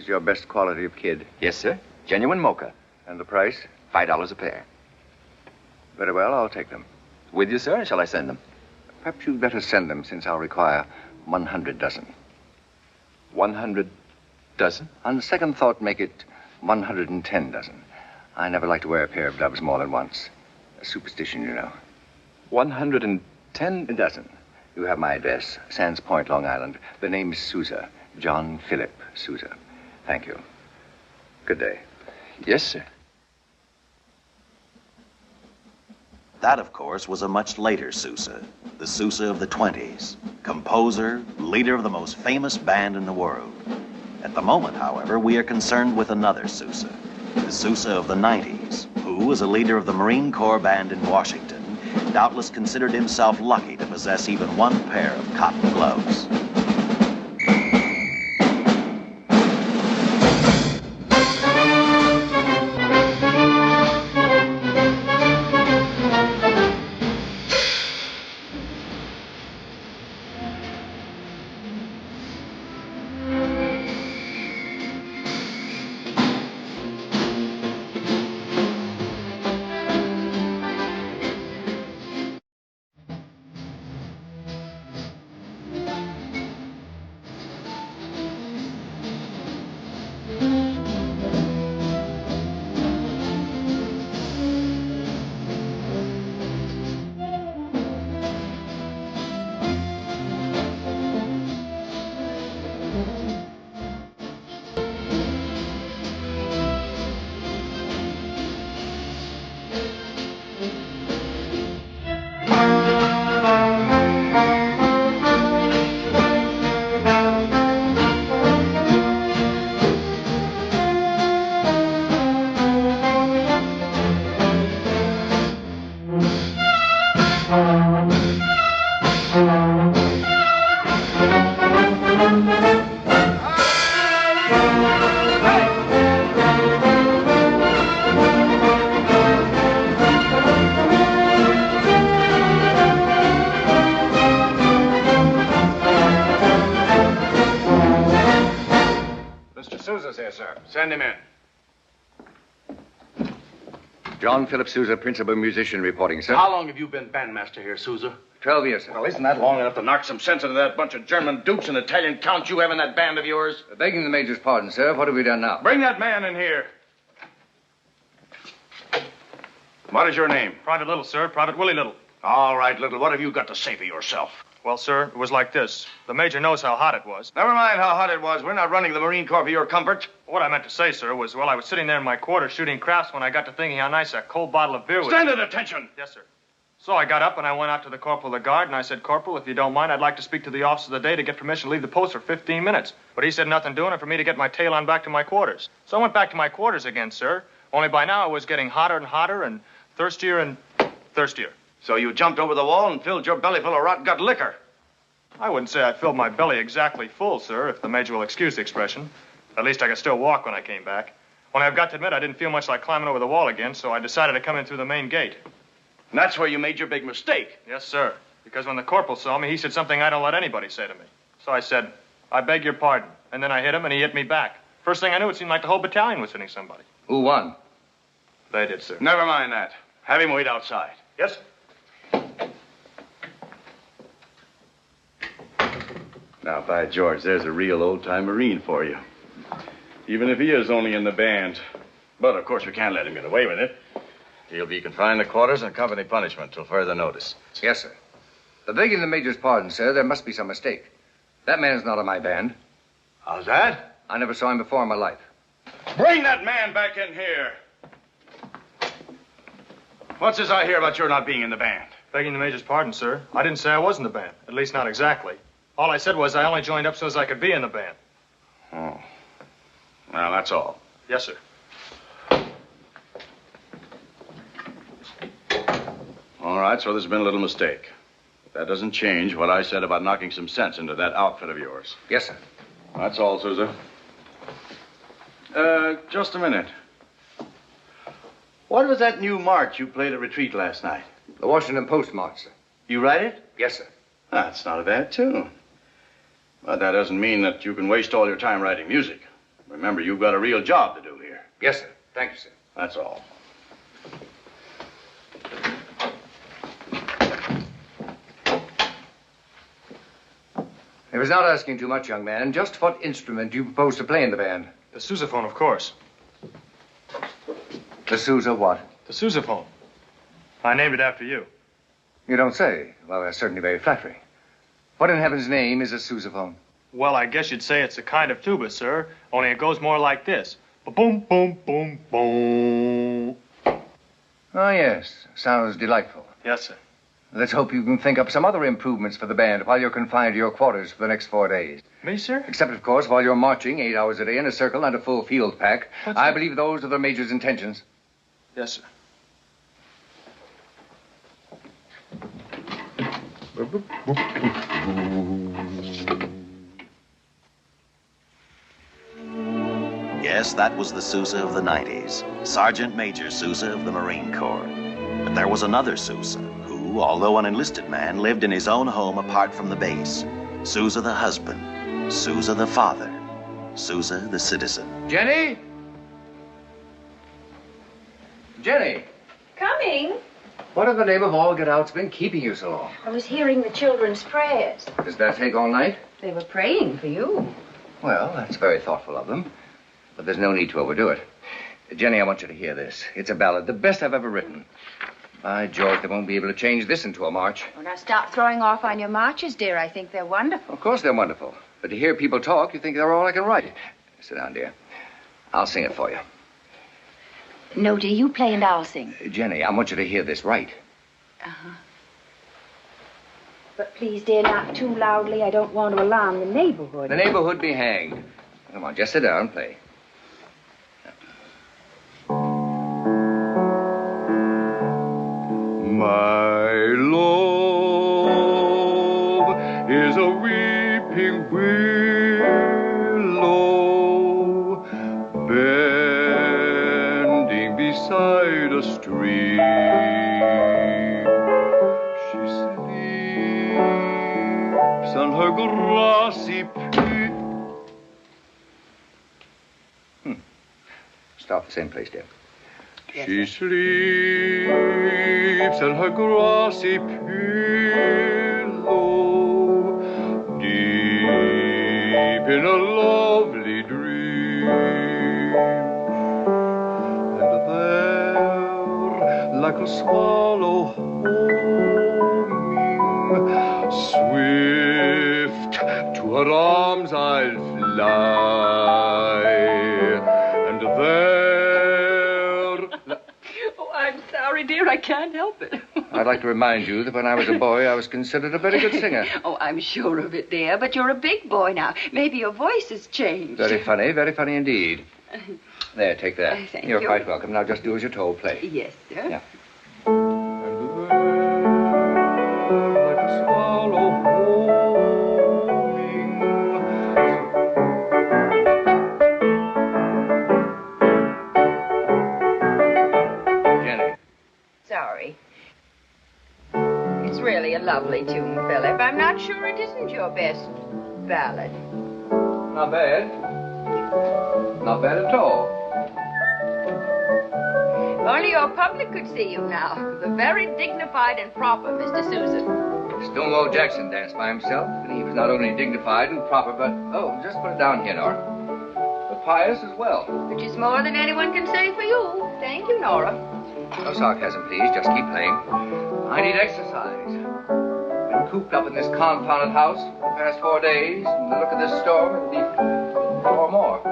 is your best quality of kid? Yes, sir. Genuine mocha. And the price? $5 a pair. Very well, I'll take them. With you, sir, or shall I send them? Perhaps you'd better send them, since I'll require 100 dozen. 100 dozen? On second thought, make it 110 dozen. I never like to wear a pair of doves more than once. A superstition, you know. 110 dozen. You have my address, Sands Point, Long Island. The name is Sousa. John Philip Sousa. Thank you. Good day. Yes, sir. That, of course, was a much later Sousa, the Sousa of the 20s, composer, leader of the most famous band in the world. At the moment, however, we are concerned with another Sousa, the Sousa of the 90s, who, as a leader of the Marine Corps band in Washington, doubtless considered himself lucky to possess even one pair of cotton gloves. Send him in. John Philip Sousa, principal musician, reporting, sir. How long have you been bandmaster here, Sousa? 12 years, sir. Well, isn't that long enough to knock some sense into that bunch of German dukes and Italian counts you have in that band of yours? Begging the Major's pardon, sir, what have we done now? Bring that man in here. What is your name? Private Little, sir. Private Willie Little. All right, Little. What have you got to say for yourself? Well, sir, it was like this. The Major knows how hot it was. Never mind how hot it was. We're not running the Marine Corps for your comfort. What I meant to say, sir, was, well, I was sitting there in my quarters shooting craps when I got to thinking how nice a cold bottle of beer was. Stand at attention. Yes, sir. So I got up and I went out to the Corporal of the Guard and I said, Corporal, if you don't mind, I'd like to speak to the officer of the day to get permission to leave the post for 15 minutes. But he said nothing doing it for me to get my tail on back to my quarters. So I went back to my quarters again, sir. Only by now it was getting hotter and hotter and thirstier. So you jumped over the wall and filled your belly full of rot-gut liquor. I wouldn't say I filled my belly exactly full, sir, if the Major will excuse the expression. At least I could still walk when I came back. Only I've got to admit I didn't feel much like climbing over the wall again, so I decided to come in through the main gate. And that's where you made your big mistake. Yes, sir. Because when the corporal saw me, he said something I don't let anybody say to me. So I said, I beg your pardon. And then I hit him, and he hit me back. First thing I knew, it seemed like the whole battalion was hitting somebody. Who won? They did, sir. Never mind that. Have him wait outside. Yes, sir. Now, by George, there's a real old-time Marine for you. Even if he is only in the band. But, of course, we can't let him get away with it. He'll be confined to quarters and company punishment till further notice. Yes, sir. Begging the Major's pardon, sir, there must be some mistake. That man's not in my band. How's that? I never saw him before in my life. Bring that man back in here. What's this I hear about your not being in the band? Begging the Major's pardon, sir. I didn't say I was in the band. At least not exactly. All I said was I only joined up so as I could be in the band. Oh. Well, that's all. Yes, sir. All right, so there's been a little mistake. But that doesn't change what I said about knocking some sense into that outfit of yours. Yes, sir. That's all, Sousa. Just a minute. What was that new march you played at retreat last night? The Washington Post march, sir. You write it? Yes, sir. That's not a bad tune. But that doesn't mean that you can waste all your time writing music. Remember, you've got a real job to do here. Yes, sir. Thank you, sir. That's all. It was not asking too much, young man. Just what instrument do you propose to play in the band? The sousaphone, of course. The Sousa what? The sousaphone. I named it after you. You don't say. Well, that's certainly very flattering. What in heaven's name is a sousaphone? Well, I guess you'd say it's a kind of tuba, sir, only it goes more like this. Ba-boom, boom, boom, boom. Oh, yes. Sounds delightful. Yes, sir. Let's hope you can think up some other improvements for the band while you're confined to your quarters for the next 4 days. Me, sir? Except, of course, while you're marching 8 hours a day in a circle and a full field pack. What's I that? believe those are the Major's intentions. Yes, sir. Yes, that was the Sousa of the 90s, Sergeant Major Sousa of the Marine Corps. But there was another Sousa who, although an enlisted man, lived in his own home apart from the base. Sousa the husband, Sousa the father, Sousa the citizen. Jenny? Jenny, Coming. what in the name of all get-out's been keeping you so long? I was hearing the children's prayers. Does that take all night? They were praying for you. Well, that's very thoughtful of them. But there's no need to overdo it. Jenny, I want you to hear this. It's a ballad, the best I've ever written. By George, they won't be able to change this into a march. Oh, now stop throwing off on your marches, dear. I think they're wonderful. Of course they're wonderful. But to hear people talk, you think they're all I can write. Sit down, dear. I'll sing it for you. No, dear, you play and I'll sing. Jenny, I want you to hear this right. Uh-huh. But please, dear, not too loudly. I don't want to alarm the neighborhood. The neighborhood be hanged. Come on, just sit down and play. My love is a weeping willow bending beside a stream. She sleeps on her grassy peak. Stop the same place, dear. She sleeps on her grassy pillow, deep in a lovely dream. And there, like a swallow homing, swift to her arms I'll fly. And there, I'm sorry, dear. I can't help it. I'd like to remind you that when I was a boy, I was considered a very good singer. Oh, I'm sure of it, dear. But you're a big boy now. Maybe your voice has changed. Very funny indeed. There, take that. Thank You're you. quite welcome. Now just do as you're told. Play. Yes, sir. Yeah. and there, like a swallow homing, Jenny. Sorry. It's really a lovely tune, Philip. I'm not sure it isn't your best ballad. Not bad. Not bad at all. If only your public could see you now. The very dignified and proper Mr. Sousa. Stonewall Jackson danced by himself, and he was not only dignified and proper, but, oh, just put it down here, Nora. But pious as well. Which is more than anyone can say for you. Thank you, Nora. No sarcasm, please. Just keep playing. I need exercise. Been cooped up in this confounded house for the past 4 days, and the look of this storm, it'll be 4 more.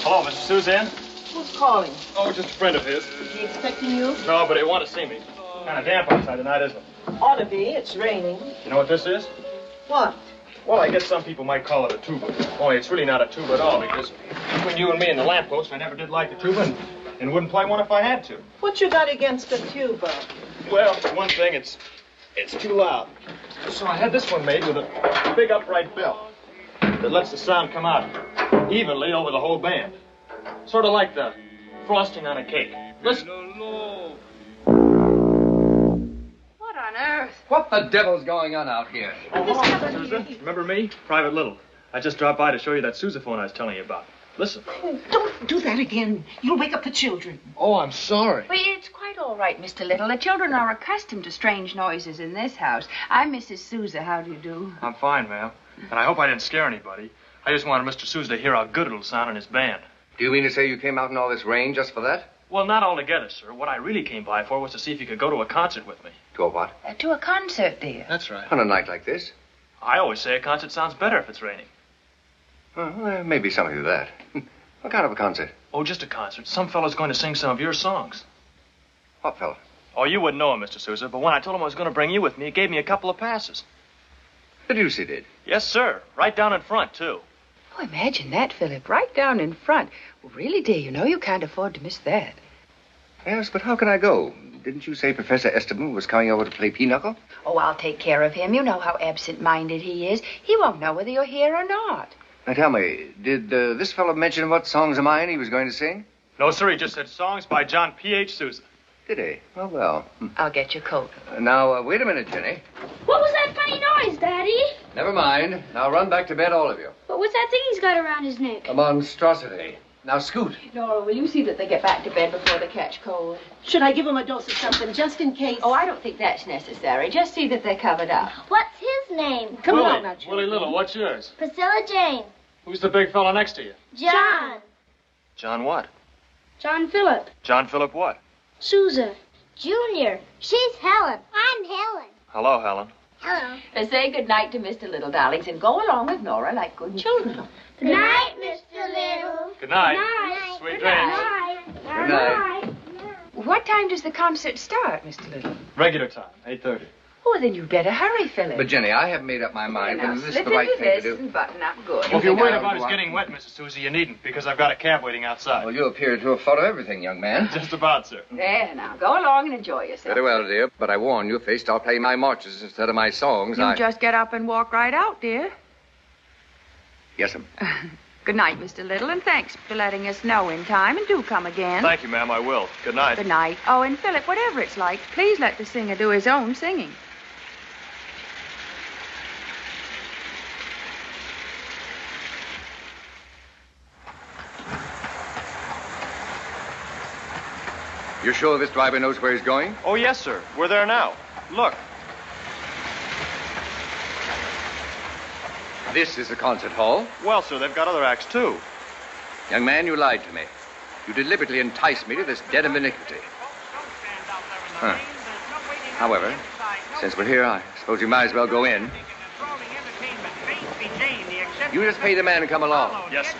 Hello, Mr. Suzanne? Who's calling? Oh, just a friend of his. Is he expecting you? No, but he wanted to see me. Kind of damp outside tonight, isn't it? Ought to be. It's raining. You know what this is? What? Well, I guess some people might call it a tuba. Only it's really not a tuba at all, because between you and me and the lamppost, I never did like a tuba and wouldn't play one if I had to. What you got against a tuba? Well, for one thing, it's too loud. So I had this one made with a big upright bell that lets the sound come out evenly over the whole band. Sort of like the frosting on a cake. Listen. What on earth? What the devil's going on out here? Oh, hello, Mr. Sousa. Remember me? Private Little. I just dropped by to show you that sousaphone I was telling you about. Listen. Don't do that again. You'll wake up the children. Oh, I'm sorry. Well, it's quite all right, Mr. Little. The children are accustomed to strange noises in this house. I'm Mrs. Sousa. How do you do? I'm fine, ma'am. And I hope I didn't scare anybody. I just wanted Mr. Sousa to hear how good it'll sound in his band. Do you mean to say you came out in all this rain just for that? Well, not altogether, sir. What I really came by for was to see if you could go to a concert with me. To a what? To a concert, dear. That's right. On a night like this? I always say a concert sounds better if it's raining. Well, there may be something to that. What kind of a concert? Oh, just a concert. Some fellow's going to sing some of your songs. What fellow? Oh, you wouldn't know him, Mr. Sousa, but when I told him I was going to bring you with me, he gave me a couple of passes. The deuce he did. Yes, sir. Right down in front, too. Oh, imagine that, Philip. Right down in front. Well, really, dear, you know you can't afford to miss that. Yes, but how can I go? Didn't you say Professor Esteban was coming over to play pinochle? Oh, I'll take care of him. You know how absent-minded he is. He won't know whether you're here or not. Now, tell me, did this fellow mention what songs of mine he was going to sing? No, sir. He just said songs by John P.H. Sousa. Did he? Oh, well. I'll get your coat. Now, wait a minute, Jenny. What was that funny noise, Daddy? Never mind. Now run back to bed, all of you. What was that thing he's got around his neck? A monstrosity. Now scoot. Nora, will you see that they get back to bed before they catch cold? Should I give them a dose of something just in case? Oh, I don't think that's necessary. Just see that they're covered up. What's his name? Come Willie, along now, Julie. Willie Little, what's yours? Priscilla Jane. Who's the big fella next to you? John. John what? John Philip. John Philip what? Sousa. Junior. She's Helen. I'm Helen. Hello, Helen. Hello. Say good night to Mr. Little, darlings, and go along with Nora like good children. Good night, Mr. Little. Good night. Good night. Sweet Good dreams. night. Good night. What time does the concert start, Mr. Little? Regular time, 8:30. Oh, then you'd better hurry, Philip. But, Jenny, I haven't made up my mind Now, whether this is slip the right into thing this to do. and button up good. Well, if you're think worried I'll about go his on? getting wet, Mrs. Sousa, you needn't, because I've got a cab waiting outside. Well, you appear to have thought of everything, young man. Just about, sir. There, now, go along and enjoy yourself. Very well, dear, but I warn you, if they start playing my marches instead of my songs, You just get up and walk right out, dear. Yes, ma'am. Good night, Mr. Little, and thanks for letting us know in time, and do come again. Thank you, ma'am, I will. Good night. Good night. Oh, and Philip, whatever it's like, please let the singer do his own singing. You're sure this driver knows where he's going? Oh, yes, sir. We're there now. Look. This is the concert hall. Well, sir, they've got other acts, too. Young man, you lied to me. You deliberately enticed me to this den of iniquity. Huh. However, since we're here, I suppose you might as well go in. You just pay the man and come along. Yes, sir.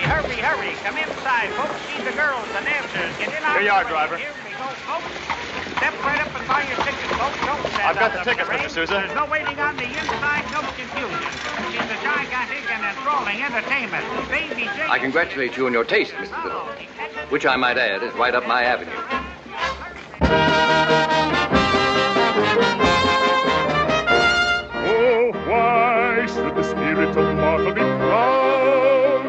Hurry, hurry. Come inside, folks. See the girls, the dancers. Get in on Here you are, driver. Here we go, folks. Step right up and buy your tickets, folks. Don't stand I've got out the of tickets, rain. Mr. Sousa. There's no waiting on the inside, no confusion. It's a gigantic and enthralling entertainment. Baby Jane. I congratulate you on your taste, Mr. Little, which I might add is right up my avenue. Oh, why should the spirit of mortal be proud?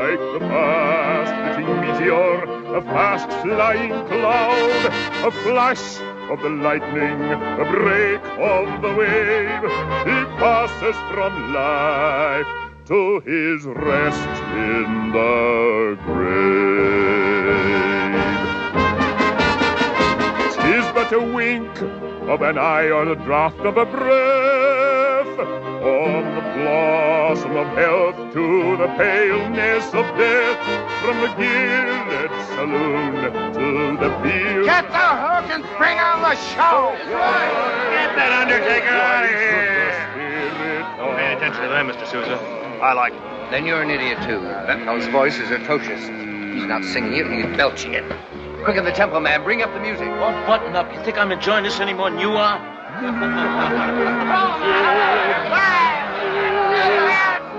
Like the fast-flitting meteor, a fast-flying cloud, a flash of the lightning, a break of the wave, he passes from life to his rest in the grave. 'Tis but a wink of an eye or the draught of a breath, from the blossom of health to the paleness of death, from the gilded saloon to the field. Get the hook and bring on the show. Get that Undertaker out of here. Don't pay attention to them, Mr. Sousa. I like it. Then you're an idiot, too. That fellow's voice is atrocious. He's not singing it, he's belching it. Quicken the tempo, man. Bring up the music. Oh, button up. You think I'm enjoying this any more than you are?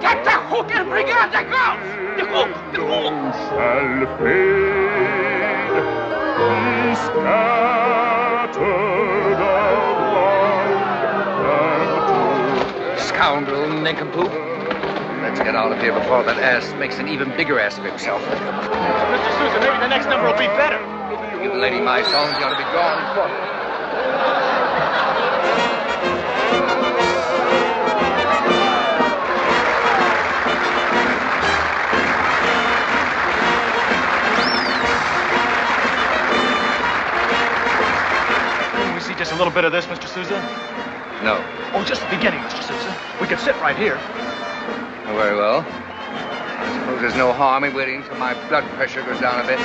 Get the hook and bring on the girls. The hook! The hook! Shall fade, be scattered around and Scoundrel, nincompoop. That Let's get out of here before that ass makes an even bigger ass of himself. Mr. Sousa, maybe the next number will be better. You've been letting my songs, you ought to be gone. Just a little bit of this, Mr. Sousa? No. Oh, just the beginning, Mr. Sousa. We could sit right here. Oh, very well. I suppose there's no harm in waiting until my blood pressure goes down a bit.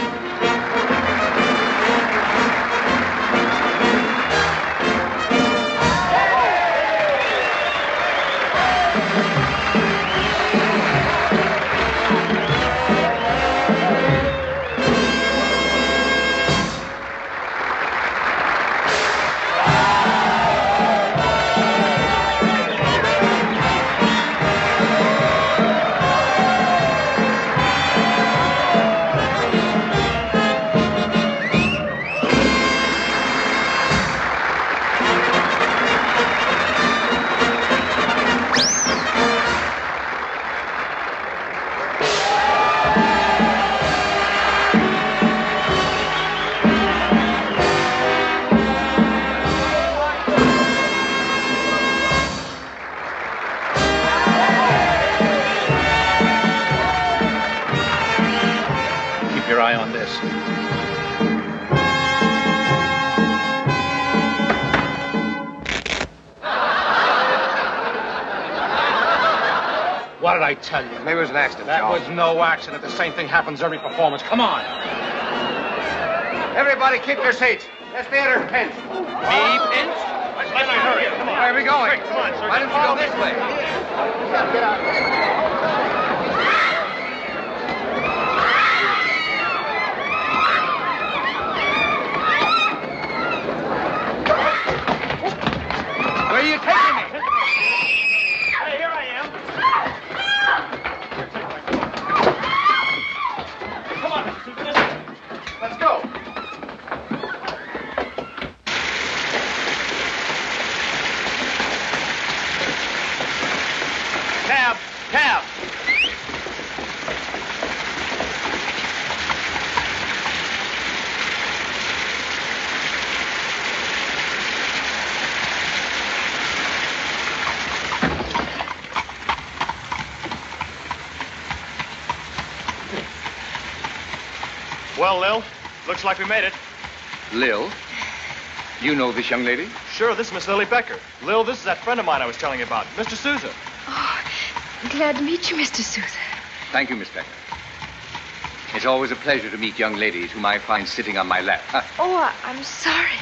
What did I tell you? Maybe it was an accident, That John. was no accident. The same thing happens every performance. Come on. Everybody keep your seats. This theater's pinched. Me pinched? Let's hurry. Come on. Where are we going? Quick, come on, sir. Why don't you go this way? Get out. Where are you taking me? Hey, here I am. Come on, Mr. Sousa, this way. Let's go. Cab! Cab! Well, Lil, looks like we made it. Lil? You know this young lady? Sure, this is Miss Lily Becker. Lil, this is that friend of mine I was telling you about, Mr. Sousa. Oh, glad to meet you, Mr. Sousa. Thank you, Miss Becker. It's always a pleasure to meet young ladies whom I find sitting on my lap. Huh? Oh, I'm sorry.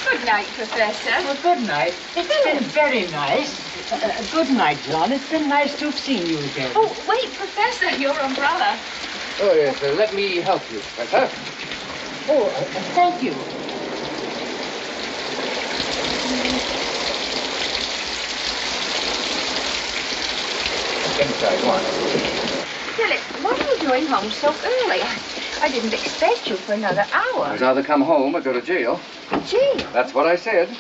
Good night, Professor. Well, good night. It's been very nice. Good night, John. It's been nice to have seen you again. Oh, wait, Professor, your umbrella. Oh, yes, let me help you, Professor. Oh, thank you. Inside, go on. Philip, what are you doing home so early? I didn't expect you for another hour. I'd rather come home or go to jail. Jail? That's what I said.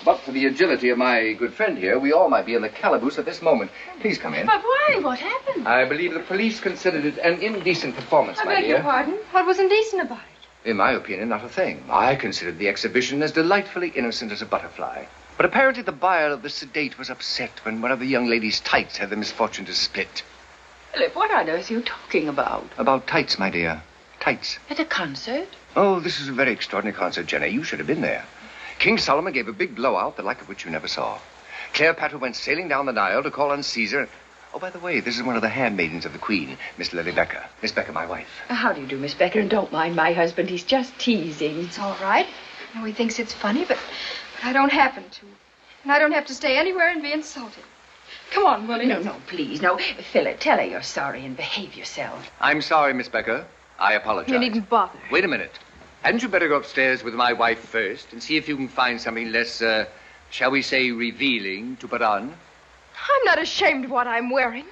But for the agility of my good friend here, we all might be in the calaboose at this moment. Please come in. But why? What happened? I believe the police considered it an indecent performance, I my beg dear. your pardon? What was indecent about it? In my opinion, not a thing. I considered the exhibition as delightfully innocent as a butterfly. But apparently the buyer of the sedate was upset when one of the young lady's tights had the misfortune to split. Philip, what on earth are you talking about? About tights, my dear. Tights. At a concert? Oh, this is a very extraordinary concert, Jenny. You should have been there. King Solomon gave a big blowout, the like of which you never saw. Cleopatra went sailing down the Nile to call on Caesar. Oh, by the way, this is one of the handmaidens of the Queen, Miss Lily Becker. Miss Becker, my wife. How do you do, Miss Becker? And don't mind my husband. He's just teasing. It's all right. I know he thinks it's funny, but I don't happen to. And I don't have to stay anywhere and be insulted. Come on, Willie. No, please. No, Philip, tell her you're sorry and behave yourself. I'm sorry, Miss Becker. I apologize. You needn't bother. Wait a minute. Hadn't you better go upstairs with my wife first and see if you can find something less, shall we say, revealing to put on? I'm not ashamed of what I'm wearing.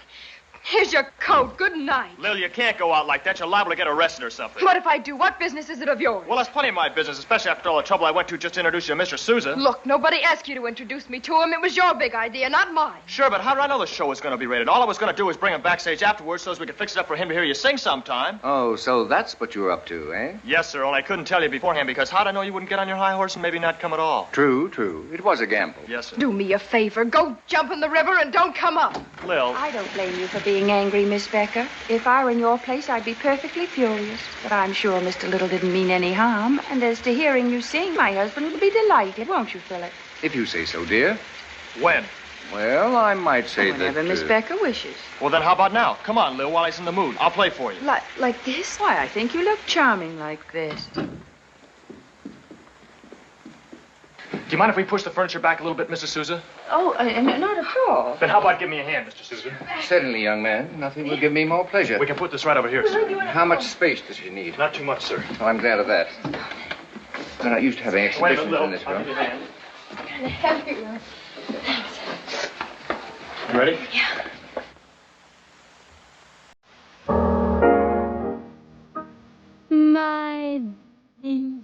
Here's your coat. Good night. Lil, you can't go out like that. You're liable to get arrested or something. What if I do? What business is it of yours? Well, that's plenty of my business, especially after all the trouble I went to just to introduce you to Mr. Sousa. Look, nobody asked you to introduce me to him. It was your big idea, not mine. Sure, but how did I know the show was going to be rated? All I was going to do was bring him backstage afterwards so as we could fix it up for him to hear you sing sometime. Oh, so that's what you were up to, eh? Yes, sir, only I couldn't tell you beforehand because how'd I know you wouldn't get on your high horse and maybe not come at all? True, true. It was a gamble. Yes, sir. Do me a favor. Go jump in the river and don't come up. Lil. I don't blame you for being angry, Miss Becker. If I were in your place, I'd be perfectly furious. But I'm sure Mr. Little didn't mean any harm. And as to hearing you sing, my husband will be delighted, won't you, Philip? If you say so, dear. When? Well, I might say Whenever that... Miss Becker wishes. Well, then how about now? Come on, Lil, while he's in the mood. I'll play for you. Like this? Why, I think you look charming like this. Do you mind if we push the furniture back a little bit, Mrs. Sousa? Oh, not at all. Then how about give me a hand, Mr. Sousa? Certainly, young man. Nothing will give me more pleasure. We can put this right over here, sir. How much space does she need? Not too much, sir. Oh, I'm glad of that. We're not used to having exhibitions in this room. I'll give you a hand. Kind of heavy. Thanks. You ready? Yeah. My things.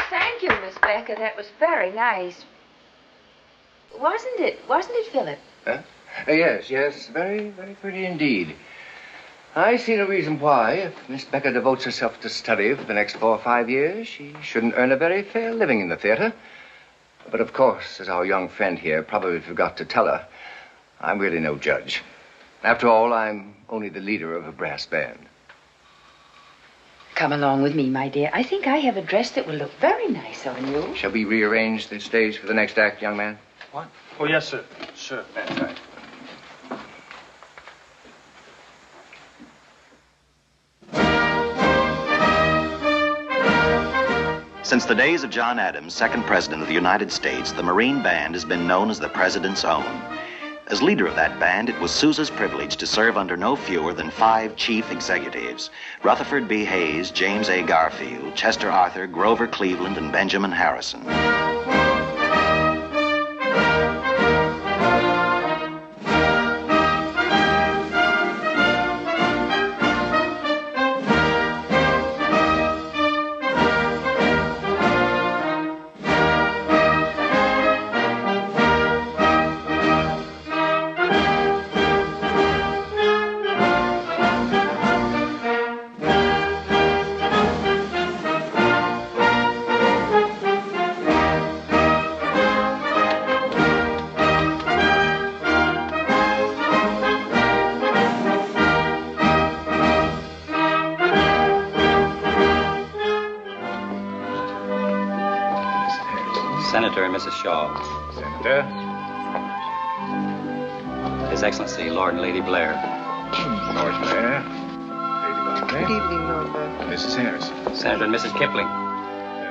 Thank you, Miss Becker. That was very nice. Wasn't it? Wasn't it, Philip? Huh? Yes. Very, very pretty indeed. I see no reason why, if Miss Becker devotes herself to study for the next 4 or 5 years, she shouldn't earn a very fair living in the theater. But of course, as our young friend here probably forgot to tell her, I'm really no judge. After all, I'm only the leader of a brass band. Come along with me, my dear. I think I have a dress that will look very nice on you. Shall we rearrange the stage for the next act, young man? What? Oh, yes, sir. Sure. That's right. Since the days of John Adams, second president of the United States, the Marine Band has been known as the President's own. As leader of that band, it was Sousa's privilege to serve under no fewer than 5 chief executives: Rutherford B. Hayes, James A. Garfield, Chester Arthur, Grover Cleveland, and Benjamin Harrison. Senator and Mrs. Shaw. Senator. His Excellency, Lord and Lady Blair. Lord Blair. Lady Wagner. Good evening, Lord Blair. Mrs. Harrison. Senator and Mrs. Kipling.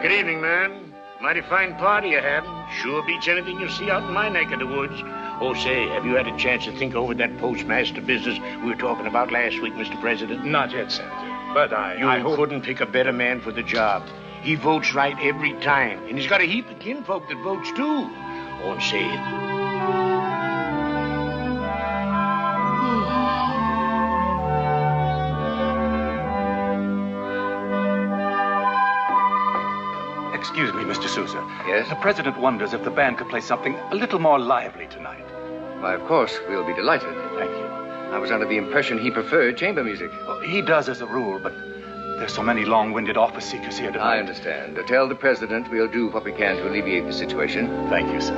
Good evening, man. Mighty fine party you had. Sure beats anything you see out in my neck of the woods. Oh, say, have you had a chance to think over that postmaster business we were talking about last week, Mr. President? Not yet, Senator. But I You couldn't pick a better man for the job. He votes right every time. And he's got a heap of kinfolk that votes, too. Oh, say it. Excuse me, Mr. Sousa. Yes? The President wonders if the band could play something a little more lively tonight. Why, of course, we'll be delighted. Thank you. I was under the impression he preferred chamber music. Well, he does as a rule, but there's so many long-winded office seekers here tonight. I understand. Tell the President we'll do what we can to alleviate the situation. Thank you, sir.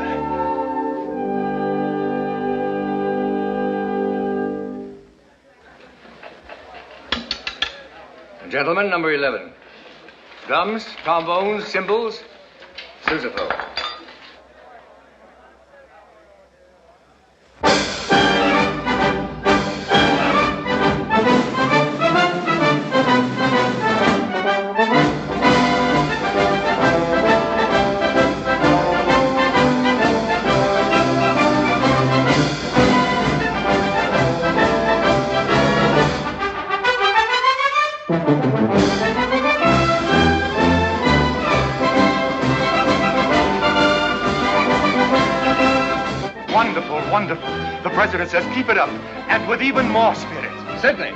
Gentlemen, number 11. Drums, trombones, cymbals, sousaphone. Wonderful. The President says keep it up, and with even more spirit. Certainly.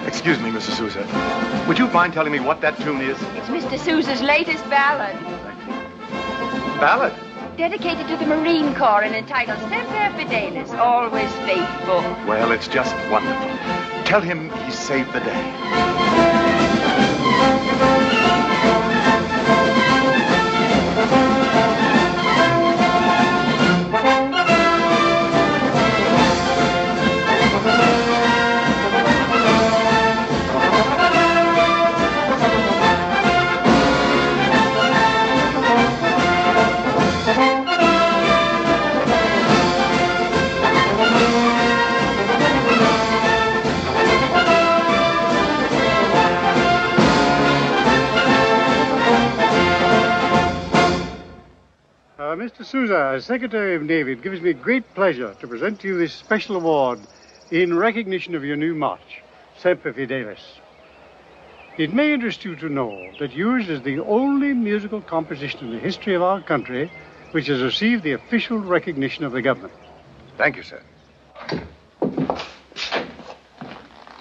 Excuse me, Mrs. Sousa. Would you mind telling me what that tune is? It's Mr. Sousa's latest ballad. Ballad? Dedicated to the Marine Corps and entitled Semper Fidelis, always faithful. Well, it's just wonderful. Tell him he saved the day. Mr. Sousa, as Secretary of Navy, it gives me great pleasure to present to you this special award in recognition of your new march, Semper Fidelis. It may interest you to know that yours is the only musical composition in the history of our country which has received the official recognition of the government. Thank you, sir.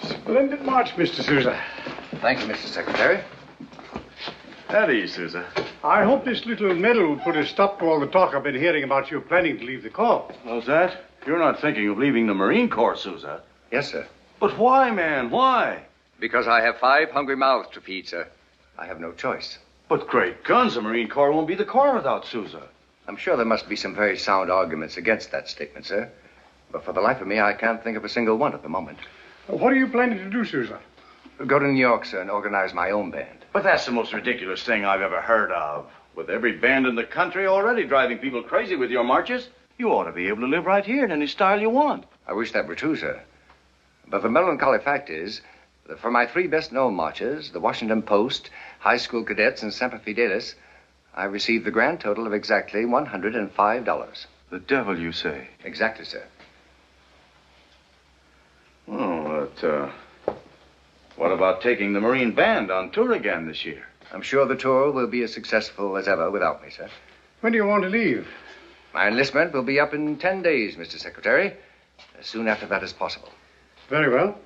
Splendid march, Mr. Sousa. Thank you, Mr. Secretary. Howdy, Sousa. I hope this little medal will put a stop to all the talk I've been hearing about you planning to leave the Corps. How's that? You're not thinking of leaving the Marine Corps, Sousa. Yes, sir. But why, man? Why? Because I have 5 hungry mouths to feed, sir. I have no choice. But great guns, the Marine Corps won't be the Corps without Sousa. I'm sure there must be some very sound arguments against that statement, sir. But for the life of me, I can't think of a single one at the moment. What are you planning to do, Sousa? Go to New York, sir, and organize my own band. But that's the most ridiculous thing I've ever heard of. With every band in the country already driving people crazy with your marches, you ought to be able to live right here in any style you want. I wish that were true, sir. But the melancholy fact is that for my 3 best-known marches, the Washington Post, High School Cadets, and Semper Fidelis, I received the grand total of exactly $105. The devil, you say? Exactly, sir. Oh, but, what about taking the Marine Band on tour again this year? I'm sure the tour will be as successful as ever without me, sir. When do you want to leave? My enlistment will be up in 10 days, Mr. Secretary. As soon after that as possible. Very well.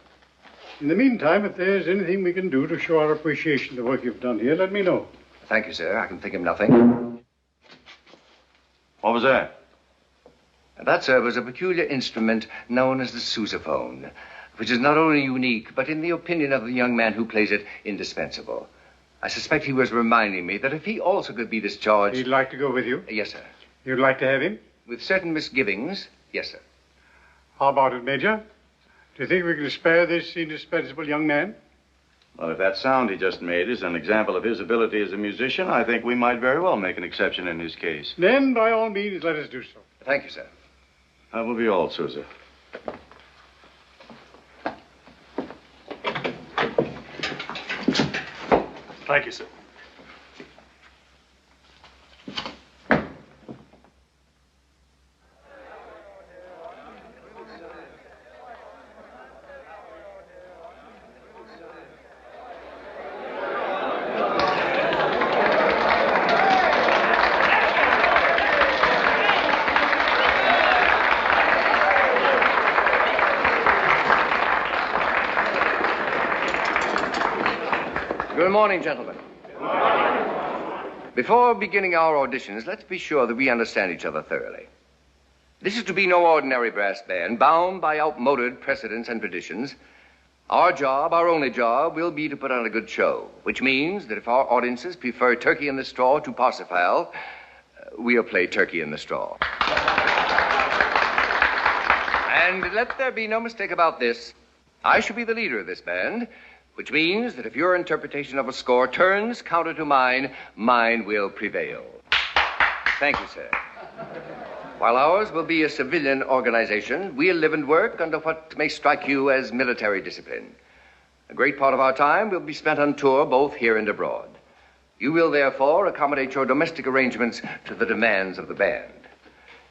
In the meantime, if there's anything we can do to show our appreciation of the work you've done here, let me know. Thank you, sir. I can think of nothing. What was that? That, sir, was a peculiar instrument known as the sousaphone, which is not only unique, but in the opinion of the young man who plays it, indispensable. I suspect he was reminding me that if he also could be discharged... He'd like to go with you? Yes, sir. You'd like to have him? With certain misgivings, yes, sir. How about it, Major? Do you think we can spare this indispensable young man? Well, if that sound he just made is an example of his ability as a musician, I think we might very well make an exception in his case. Then, by all means, let us do so. Thank you, sir. That will be all, Sousa. Thank you, sir. Good morning, gentlemen. Before beginning our auditions, let's be sure that we understand each other thoroughly. This is to be no ordinary brass band, bound by outmoded precedents and traditions. Our job, our only job, will be to put on a good show, which means that if our audiences prefer Turkey in the Straw to Parsifal, we'll play Turkey in the Straw. And let there be no mistake about this. I shall be the leader of this band, which means that if your interpretation of a score turns counter to mine, mine will prevail. Thank you, sir. While ours will be a civilian organization, we'll live and work under what may strike you as military discipline. A great part of our time will be spent on tour, both here and abroad. You will, therefore, accommodate your domestic arrangements to the demands of the band.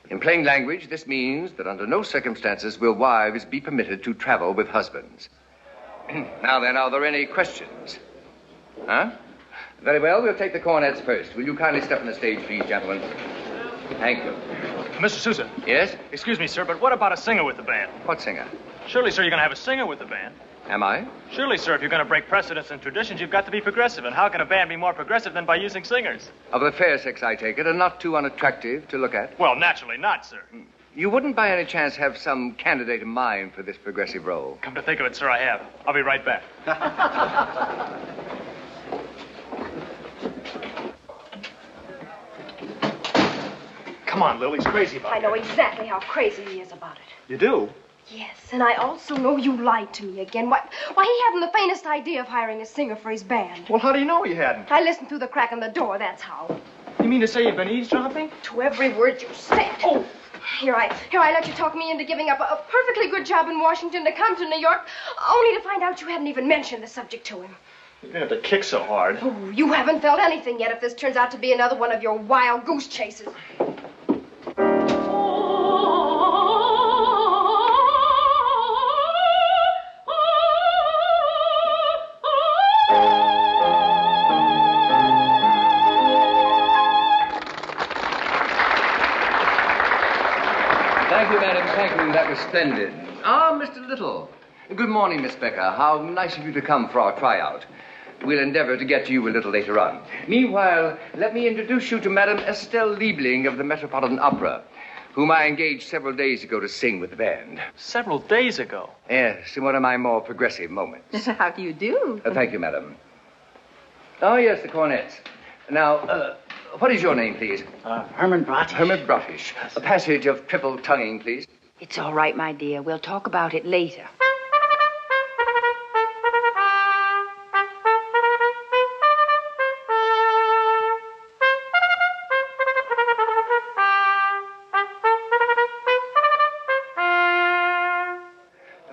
In plain language, this means that under no circumstances will wives be permitted to travel with husbands. Now then, are there any questions? Huh? Very well, we'll take the cornets first. Will you kindly step on the stage, please, gentlemen? Thank you. Mr. Sousa. Yes? Excuse me, sir, but what about a singer with the band? What singer? Surely, sir, you're going to have a singer with the band. Am I? Surely, sir, if you're going to break precedents and traditions, you've got to be progressive. And how can a band be more progressive than by using singers? Of the fair sex, I take it, and not too unattractive to look at? Well, naturally not, sir. You wouldn't by any chance have some candidate in mind for this progressive role? Come to think of it, sir, I have. I'll be right back. Come on, Lil, he's crazy about it. I know exactly how crazy he is about it. You do? Yes, and I also know you lied to me again. Why, he hadn't the faintest idea of hiring a singer for his band. Well, how do you know he hadn't? I listened through the crack in the door, that's how. You mean to say you've been eavesdropping? To every word you said. Oh! Here I let you talk me into giving up a perfectly good job in Washington to come to New York, only to find out you hadn't even mentioned the subject to him. You didn't have to kick so hard. Oh, you haven't felt anything yet if this turns out to be another one of your wild goose chases. Thank you, madam. Thank you. That was splendid. Ah, Mr. Little. Good morning, Miss Becker. How nice of you to come for our tryout. We'll endeavor to get to you a little later on. Meanwhile, let me introduce you to Madame Estelle Liebling of the Metropolitan Opera, whom I engaged several days ago to sing with the band. Several days ago? Yes, in one of my more progressive moments. How do you do? Thank you, madam. Oh, yes, the cornets. Now, what is your name, please? Herman Brottish. Herman Brottish. A passage of triple tonguing, please. It's all right, my dear. We'll talk about it later.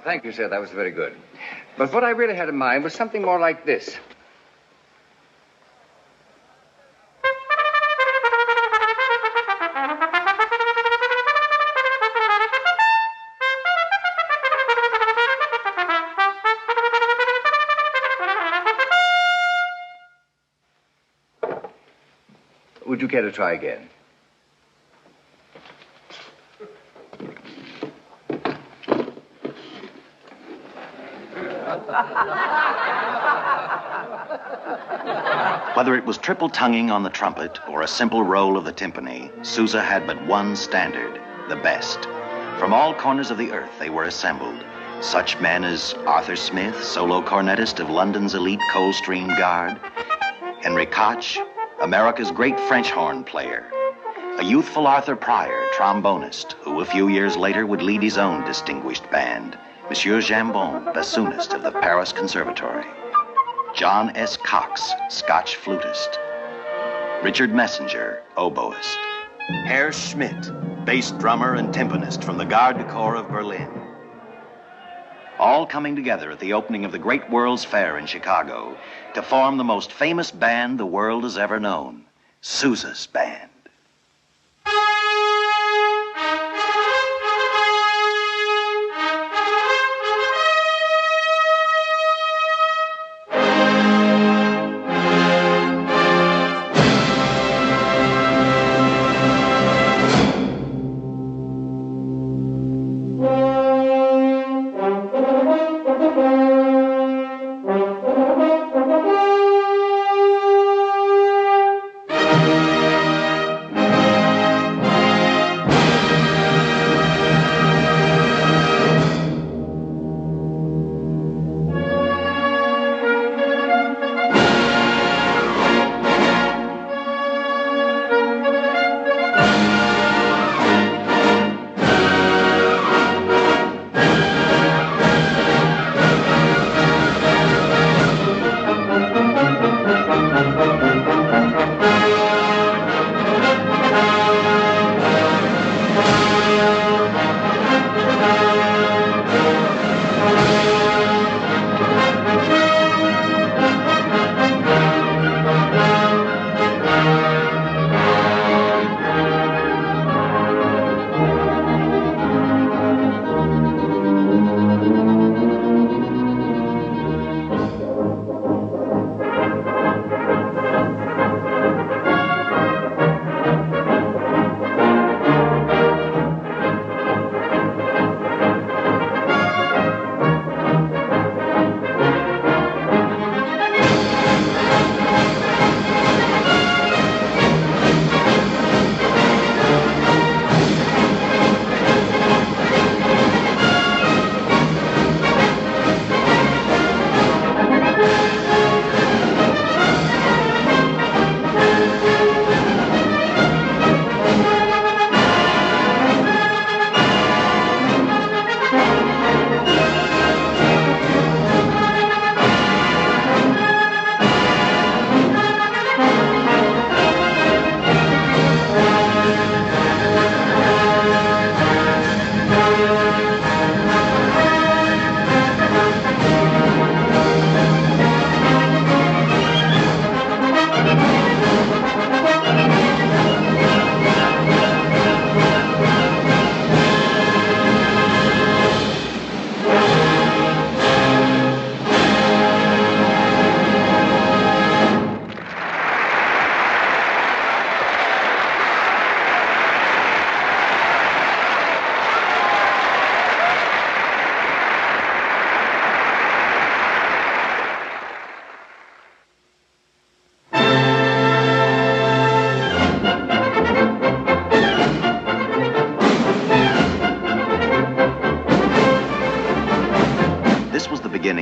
Thank you, sir. That was very good. But what I really had in mind was something more like this. Would you care to try again? Whether it was triple tonguing on the trumpet or a simple roll of the timpani, Sousa had but one standard, the best. From all corners of the earth they were assembled. Such men as Arthur Smith, solo cornetist of London's elite Coldstream Guard, Henry Koch, America's great French horn player, a youthful Arthur Pryor, trombonist, who a few years later would lead his own distinguished band, Monsieur Jambon, bassoonist of the Paris Conservatory. John S. Cox, Scotch flutist. Richard Messenger, oboist. Herr Schmidt, bass drummer and timpanist from the Garde du Corps of Berlin. All coming together at the opening of the Great World's Fair in Chicago to form the most famous band the world has ever known, Sousa's Band.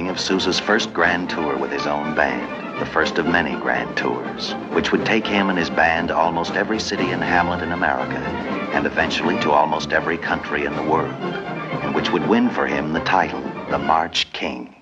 Of Sousa's first grand tour with his own band, the first of many grand tours, which would take him and his band to almost every city and hamlet in America, and eventually to almost every country in the world, and which would win for him the title, the March King.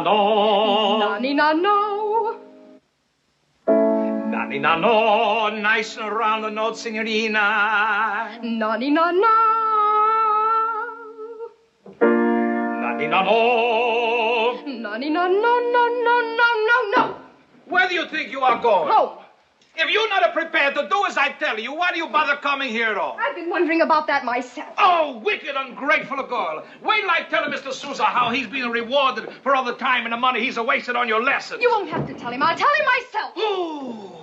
no. Nani na no. Nani na no. Nice and round the note, signorina. Nani na no. Nani na no. Nani na no, no, no, no, no, no. Where do you think you are going? Home. If you're not prepared to do as I tell you, why do you bother coming here at all? I've been wondering about that myself. Oh, wicked, ungrateful girl. Wait till I tell Mr. Sousa how he's being rewarded for all the time and the money he's wasted on your lessons. You won't have to tell him. I'll tell him myself. Ooh.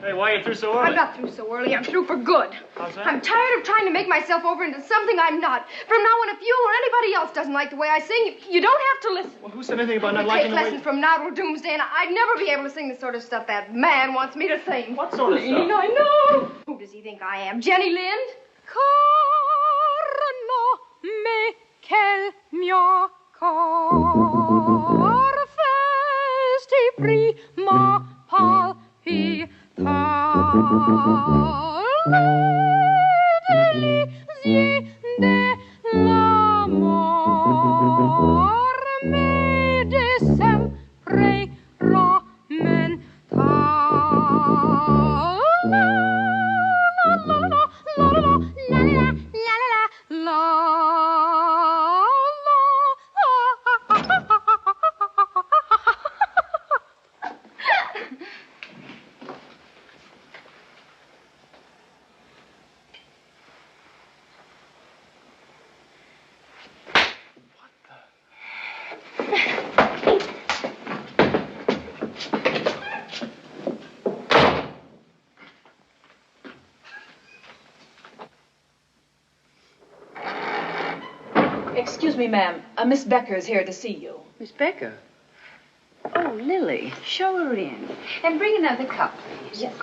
Hey, why are you through so early? I'm not through so early. I'm through for good. How's that? I'm tired of trying to make myself over into something I'm not. From now on, if you or anybody else doesn't like the way I sing, you don't have to listen. Well, who said anything about not Take liking the way... lessons from now till doomsday, and I'd never be able to sing the sort of stuff that man wants me to sing. What sort of stuff? I know. Who does he think I am? Jenny Lind? Corno me quel mio cor festi prima palpi. Delizie de l'amor me de sempre ramenta. La la la la la la la la Excuse me, ma'am. Miss Becker is here to see you. Miss Becker? Oh, Lily, show her in. And bring another cup, please. Yes.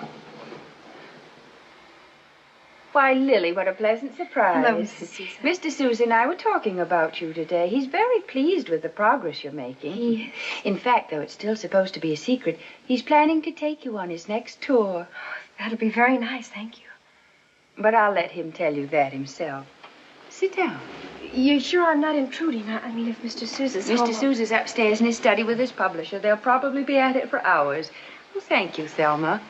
Why, Lily, what a pleasant surprise. Hello, Mrs. Sousa. Mr. Sousa and I were talking about you today. He's very pleased with the progress you're making. Yes. In fact, though it's still supposed to be a secret, he's planning to take you on his next tour. That'll be very nice, thank you. But I'll let him tell you that himself. Sit down. You sure I'm not intruding? I mean, if Mr. Sousa's home... Mr. Sousa's upstairs in his study with his publisher. They'll probably be at it for hours. Well, thank you, Thelma.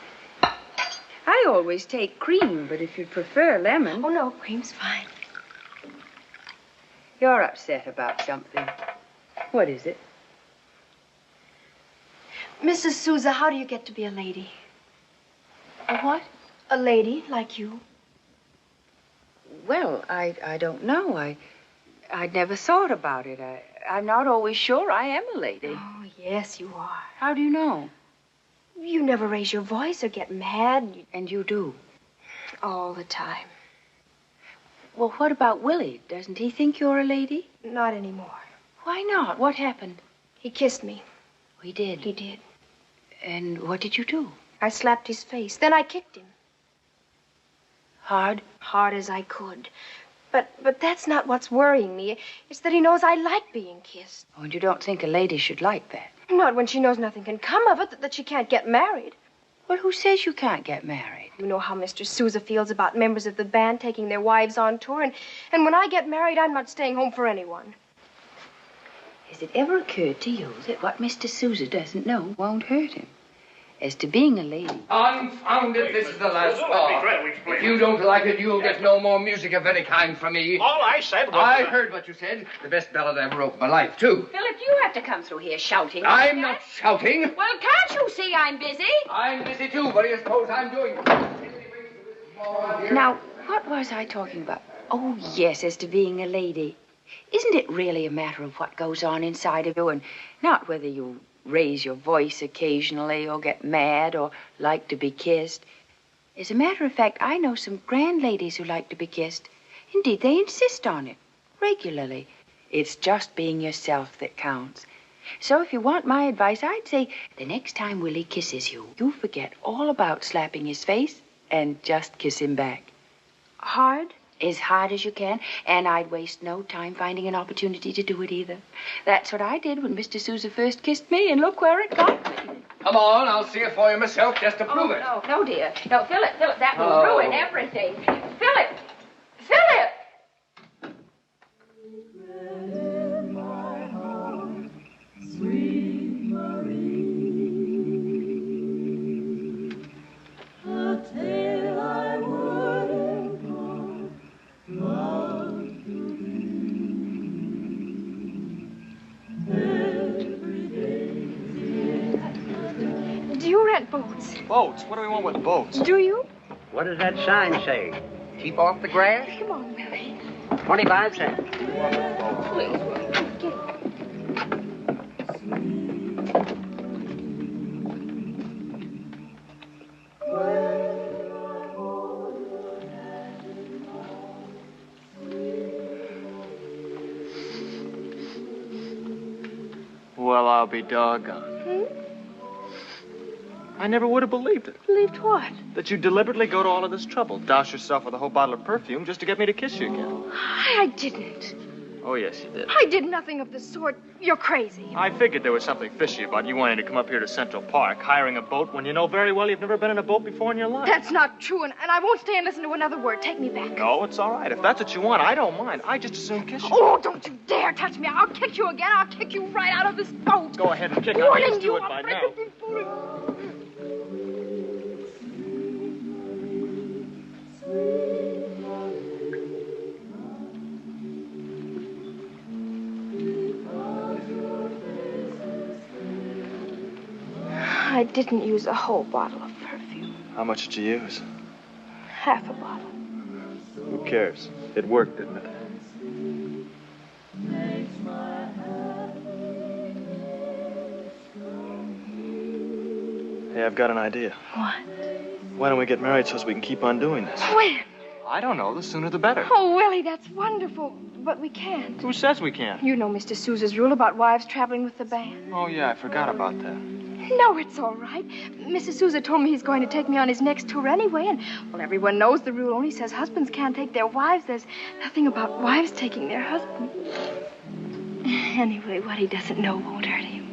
I always take cream, but if you'd prefer lemon... Oh, no, cream's fine. You're upset about something. What is it? Mrs. Sousa, how do you get to be a lady? A what? A lady, like you. Well, I don't know. I'd never thought about it. I'm not always sure I am a lady. Oh, yes, you are. How do you know? You never raise your voice or get mad. And you do? All the time. Well, what about Willie? Doesn't he think you're a lady? Not anymore. Why not? What happened? He kissed me. He did? He did. And what did you do? I slapped his face. Then I kicked him. Hard? Hard as I could. But that's not what's worrying me. It's that he knows I like being kissed. Oh, and you don't think a lady should like that? Not when she knows nothing can come of it, that she can't get married. Well, who says you can't get married? You know how Mr. Sousa feels about members of the band taking their wives on tour, and when I get married, I'm not staying home for anyone. Has it ever occurred to you that what Mr. Sousa doesn't know won't hurt him? As to being a lady. Confound it, this is the last bar. If you don't like it, you'll get no more music of any kind from me. All I said was... I heard what you said. The best ballad I ever wrote in my life, too. Philip, you have to come through here shouting. I'm not shouting. Well, can't you see I'm busy? I'm busy, too. What do you suppose I'm doing? Now, what was I talking about? Oh, yes, as to being a lady. Isn't it really a matter of what goes on inside of you, and not whether you raise your voice occasionally or get mad or like to be kissed? As a matter of fact, I know some grand ladies who like to be kissed. Indeed, they insist on it regularly. It's just being yourself that counts. So if you want my advice, I'd say the next time Willie kisses you, you forget all about slapping his face and just kiss him back. Hard? As hard as you can, and I'd waste no time finding an opportunity to do it either. That's what I did when Mr. Sousa first kissed me, and look where it got me. Come on, I'll see it for you myself, just to prove it. No, dear. No, Philip, that will ruin everything. Philip! Boats? What do we want with boats? Do you? What does that sign say? Keep off the grass? Come on, Willie. 25 cents. Please. Well, I'll be doggone. I never would have believed it. Believed what? That you'd deliberately go to all of this trouble, douse yourself with a whole bottle of perfume just to get me to kiss you again. I didn't. Oh, yes, you did. I did nothing of the sort. You're crazy. I figured there was something fishy about you wanting to come up here to Central Park, hiring a boat when you know very well you've never been in a boat before in your life. That's not true, and I won't stay and listen to another word. Take me back. No, it's all right. If that's what you want, I don't mind. I just as soon kiss you. Oh, don't you dare touch me. I'll kick you again. I'll kick you right out of this boat. Go ahead and kick. Warning I'm used to you, it by I'll now. break it before- I didn't use a whole bottle of perfume. How much did you use? Half a bottle. Who cares? It worked, didn't it? Hey, I've got an idea. What? Why don't we get married so as we can keep on doing this? When? I don't know. The sooner the better. Oh, Willie, that's wonderful. But we can't. Who says we can't? You know Mr. Sousa's rule about wives traveling with the band. Oh, yeah, I forgot about that. No, it's all right. Mrs. Sousa told me he's going to take me on his next tour anyway, and, well, everyone knows the rule only says husbands can't take their wives. There's nothing about wives taking their husbands. Anyway, what he doesn't know won't hurt him.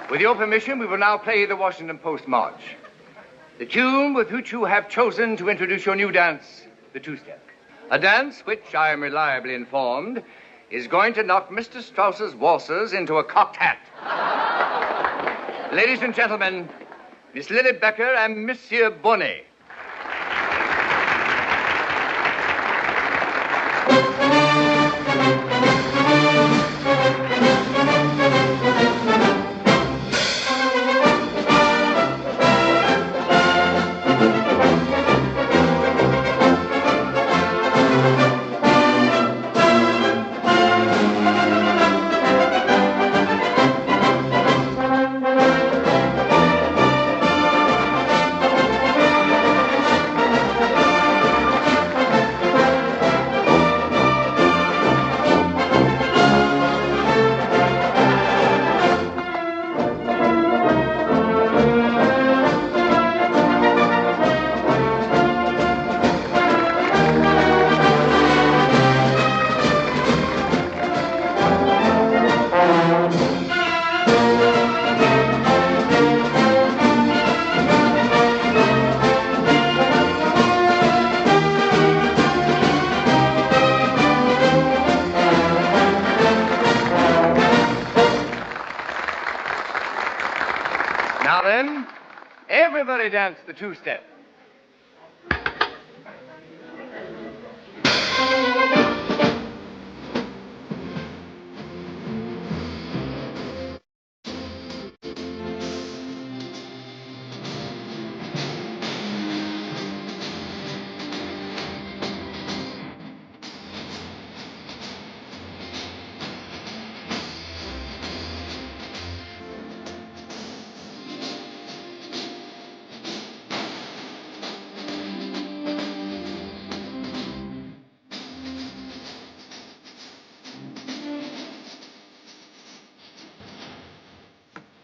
With your permission, we will now play the Washington Post March. The tune with which you have chosen to introduce your new dance, the two-step. A dance which, I am reliably informed, is going to knock Mr. Strauss's waltzers into a cocked hat. Ladies and gentlemen, Miss Lily Becker and Monsieur Bonnet. Now then, everybody dance the two-step.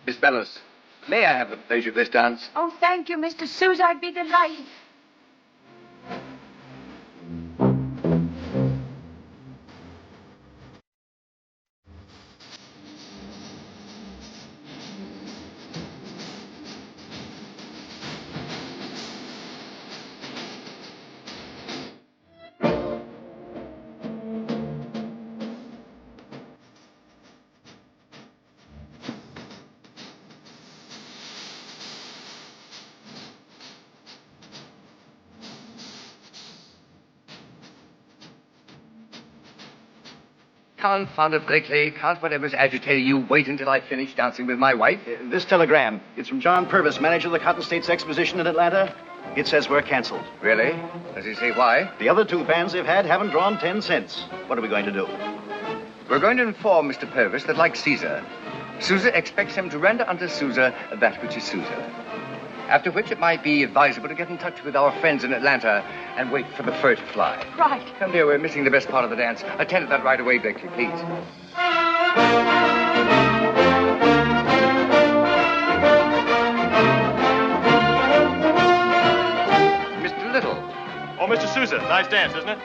Miss Bellows, may I have the pleasure of this dance? Oh, thank you, Mr. Sousa. I'd be delighted. Confound it, Blakely. Can't whatever's agitating you wait until I finish dancing with my wife? This telegram, it's from John Purvis, manager of the Cotton States Exposition in Atlanta. It says we're canceled. Really? Does he say why? The other two bands they've had haven't drawn 10 cents. What are we going to do? We're going to inform Mr. Purvis that, like Caesar, Sousa expects him to render unto Sousa that which is Sousa. After which it might be advisable to get in touch with our friends in Atlanta and wait for the fur to fly. Right. Come, dear, we're missing the best part of the dance. Attend to that right away, Blakely, please. Mr. Little. Oh, Mr. Sousa, nice dance, isn't it?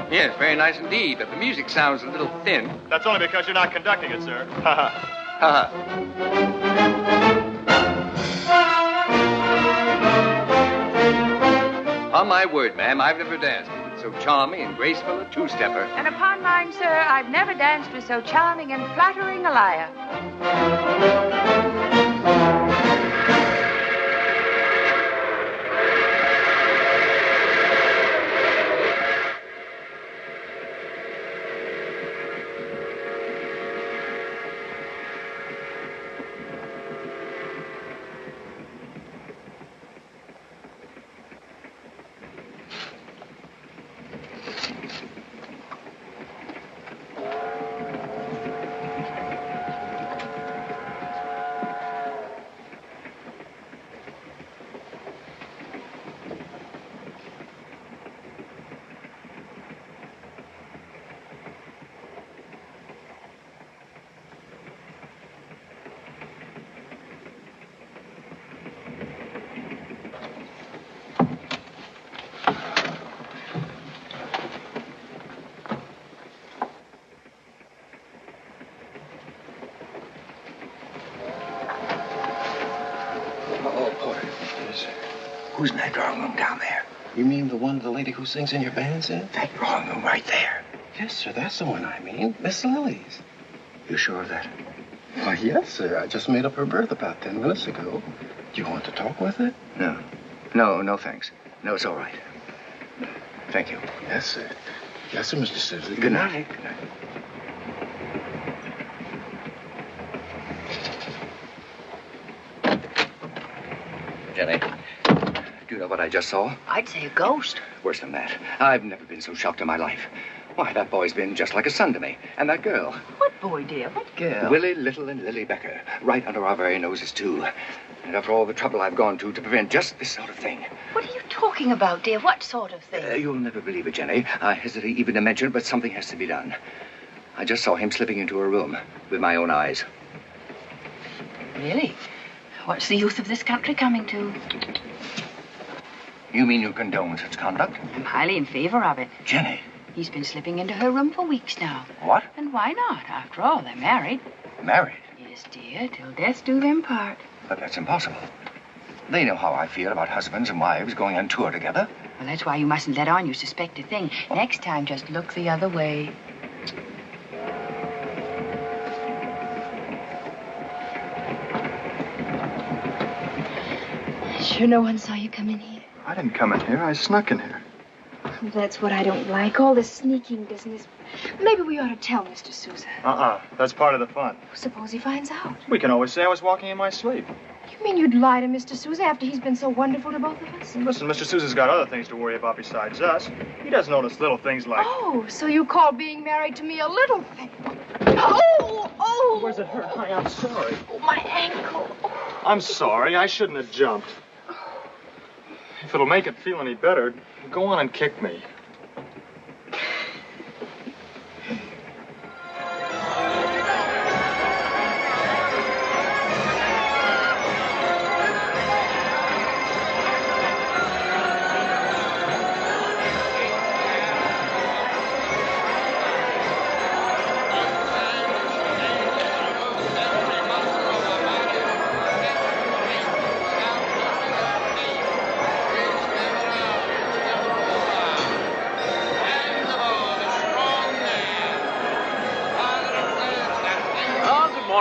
Yes, very nice indeed, but the music sounds a little thin. That's only because you're not conducting it, sir. Ha ha. Ha ha. On my word, ma'am, I've never danced with so charming and graceful a two-stepper. And upon mine, sir, I've never danced with so charming and flattering a liar. Who's in that drawing room down there? You mean the one the lady who sings in your band's in? That drawing room right there. Yes, sir, that's the one I mean. Miss Lily's. You sure of that? Why, yes, sir. I just made up her berth about 10 minutes ago. Do you want to talk with her? No, thanks. No, it's all right. Thank you. Yes, sir. Yes, sir, Mr. Sousa. Good night. Good night. Jenny, do you know what I just saw? I'd say a ghost. Worse than that. I've never been so shocked in my life. Why, that boy's been just like a son to me. And that girl. What boy, dear? What girl? Willie Little and Lily Becker. Right under our very noses, too. And after all the trouble I've gone to prevent just this sort of thing. What are you talking about, dear? What sort of thing? You'll never believe it, Jenny. I hesitate even to mention it, but something has to be done. I just saw him slipping into her room with my own eyes. Really? What's the youth of this country coming to? You mean you condone such conduct? I'm highly in favor of it. Jenny. He's been slipping into her room for weeks now. What? And why not? After all, they're married. Married? Yes, dear, till death do them part. But that's impossible. They know how I feel about husbands and wives going on tour together. Well, that's why you mustn't let on you suspect a thing. Next time, just look the other way. Sure no one saw you come in here? I didn't come in here. I snuck in here. That's what I don't like, all this sneaking business. Maybe we ought to tell Mr. Sousa. That's part of the fun. Suppose he finds out. We can always say I was walking in my sleep. You mean you'd lie to Mr. Sousa after he's been so wonderful to both of us? Listen, Mr. Sousa's got other things to worry about besides us. He doesn't notice little things like... Oh, so you call being married to me a little thing? Oh! Where's it hurt? Honey, I'm sorry. Oh, my ankle. I'm sorry. I shouldn't have jumped. If it'll make it feel any better, go on and kick me.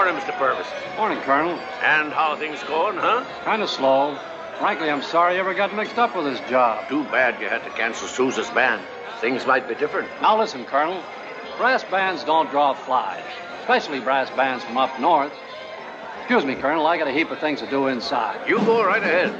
Morning, Mr. Purvis. Morning, Colonel. And how things going, huh? Kind of slow. Frankly, I'm sorry you ever got mixed up with this job. Too bad you had to cancel Sousa's band. Things might be different. Now listen, Colonel. Brass bands don't draw flies, especially brass bands from up north. Excuse me, Colonel, I got a heap of things to do inside. You go right ahead.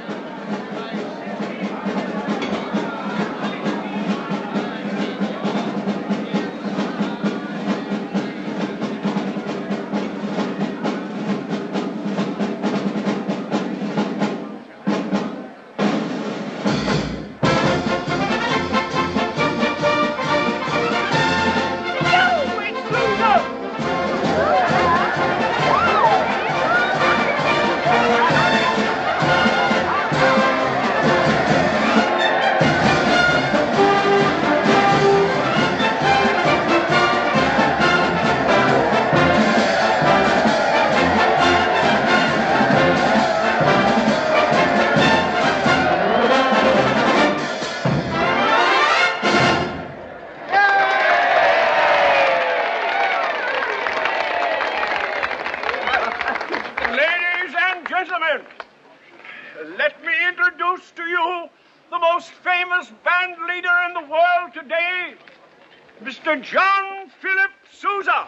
Mr. John Philip Sousa.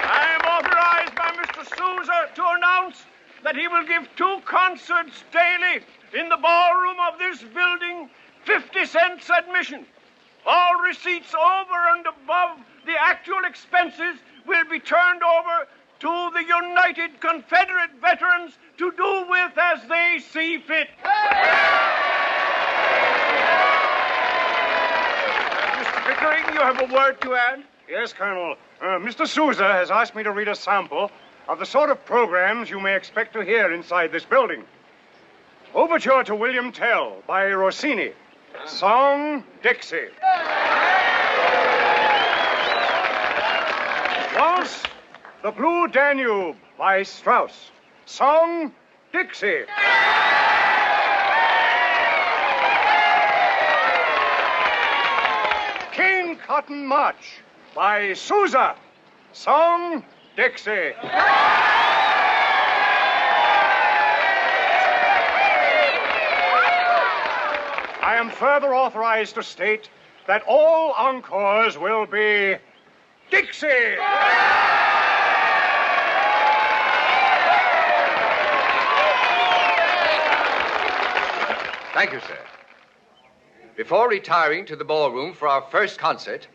I am authorized by Mr. Sousa to announce that he will give 2 concerts daily in the ballroom of this building, 50 cents admission. All receipts over and above the actual expenses will be turned over to the United Confederate Veterans to do with as they see fit. Mr. Pickering, you have a word to add? Yes, Colonel. Mr. Sousa has asked me to read a sample of the sort of programs you may expect to hear inside this building. Overture to William Tell by Rossini. Song, Dixie. Waltz, The Blue Danube by Strauss. Song, Dixie. Cane Cotton March by Sousa. Song, Dixie. I am further authorized to state that all encores will be Dixie. Thank you, sir. Before retiring to the ballroom for our first concert,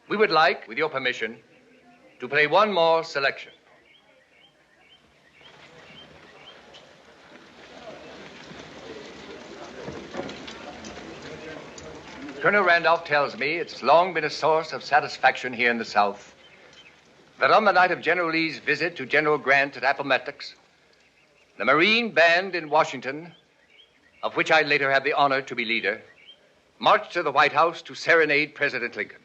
we would like, with your permission, to play one more selection. Colonel Randolph tells me it's long been a source of satisfaction here in the South that on the night of General Lee's visit to General Grant at Appomattox, the Marine Band in Washington, of which I later had the honor to be leader, marched to the White House to serenade President Lincoln.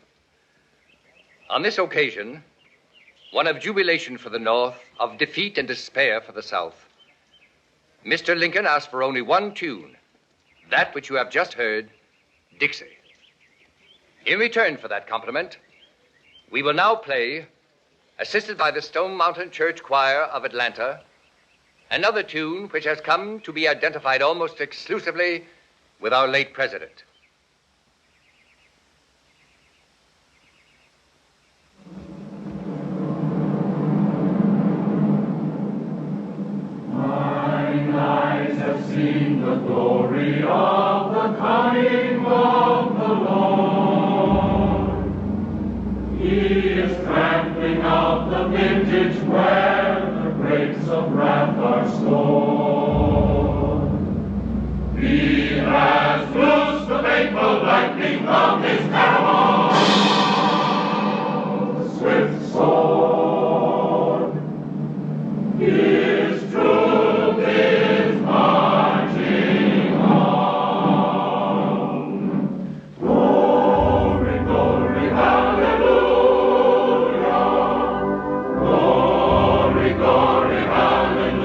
On this occasion, one of jubilation for the North, of defeat and despair for the South, Mr. Lincoln asked for only one tune, that which you have just heard, Dixie. In return for that compliment, we will now play, assisted by the Stone Mountain Church Choir of Atlanta, another tune which has come to be identified almost exclusively with our late president. Mine eyes have seen the glory of the coming of the Lord. He is trampling out the vintage where the grapes of wrath are stored. He has loosed the fateful lightning from his terrible swift sword. His truth is marching on. Glory, glory, hallelujah. Glory, glory, hallelujah.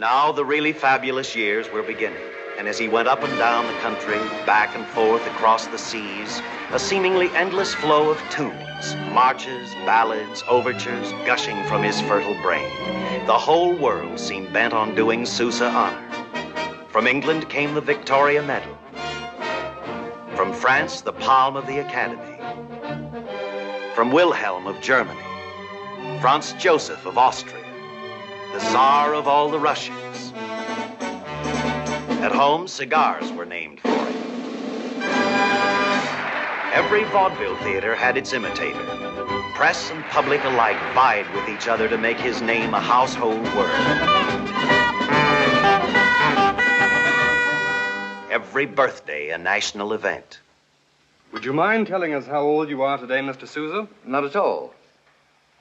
Now the really fabulous years were beginning, and as he went up and down the country, back and forth across the seas, a seemingly endless flow of tunes, marches, ballads, overtures, gushing from his fertile brain. The whole world seemed bent on doing Sousa honor. From England came the Victoria Medal. From France, the Palm of the Academy. From Wilhelm of Germany. Franz Joseph of Austria. The Tsar of all the Russians. At home, cigars were named for him. Every vaudeville theater had its imitator. Press and public alike vied with each other to make his name a household word. Every birthday a national event. Would you mind telling us how old you are today, Mr. Sousa? Not at all.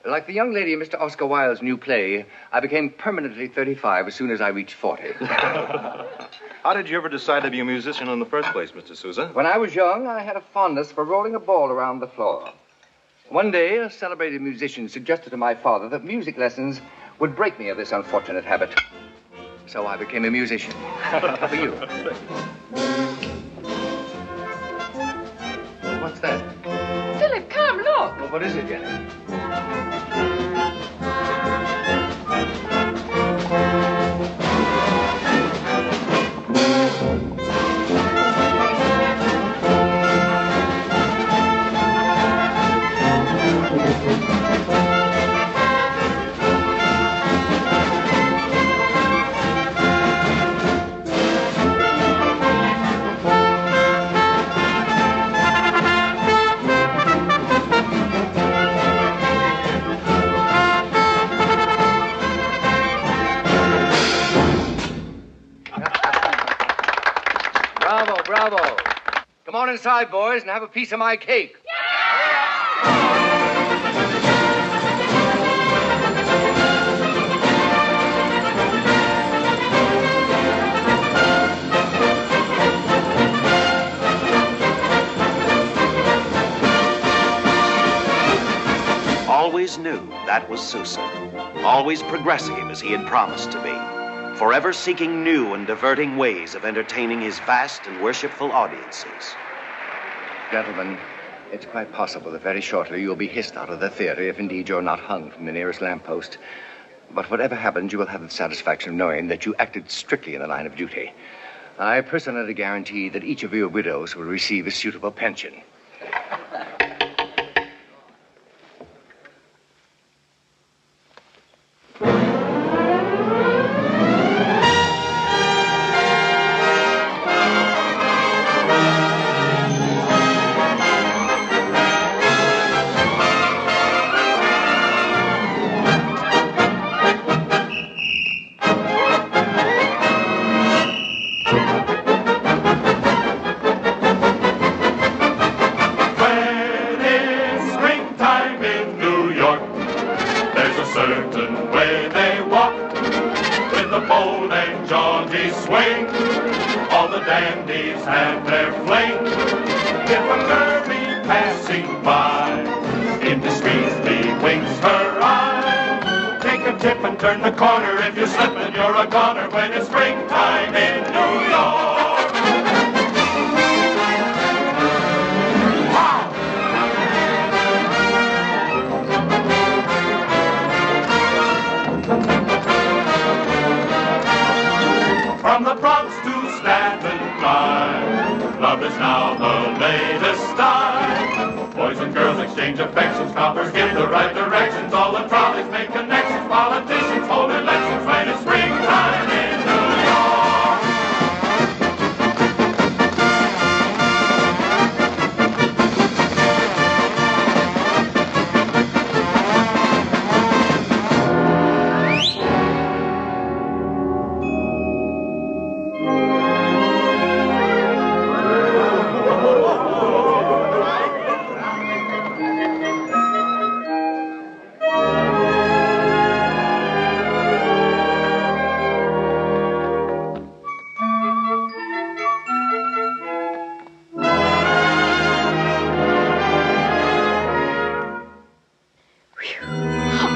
Like the young lady in Mr. Oscar Wilde's new play, I became permanently 35 as soon as I reached 40. How did you ever decide to be a musician in the first place, Mr. Sousa? When I was young, I had a fondness for rolling a ball around the floor. One day, a celebrated musician suggested to my father that music lessons would break me of this unfortunate habit. So I became a musician. How for you? What's that? Philip, come, look. Well, what is it, Jenny? Bravo. Come on inside, boys, and have a piece of my cake. Always knew that was Sousa. Always progressive as he had promised to be. Forever seeking new and diverting ways of entertaining his vast and worshipful audiences. Gentlemen, it's quite possible that very shortly you'll be hissed out of the theater if indeed you're not hung from the nearest lamppost. But whatever happens, you will have the satisfaction of knowing that you acted strictly in the line of duty. I personally guarantee that each of your widows will receive a suitable pension.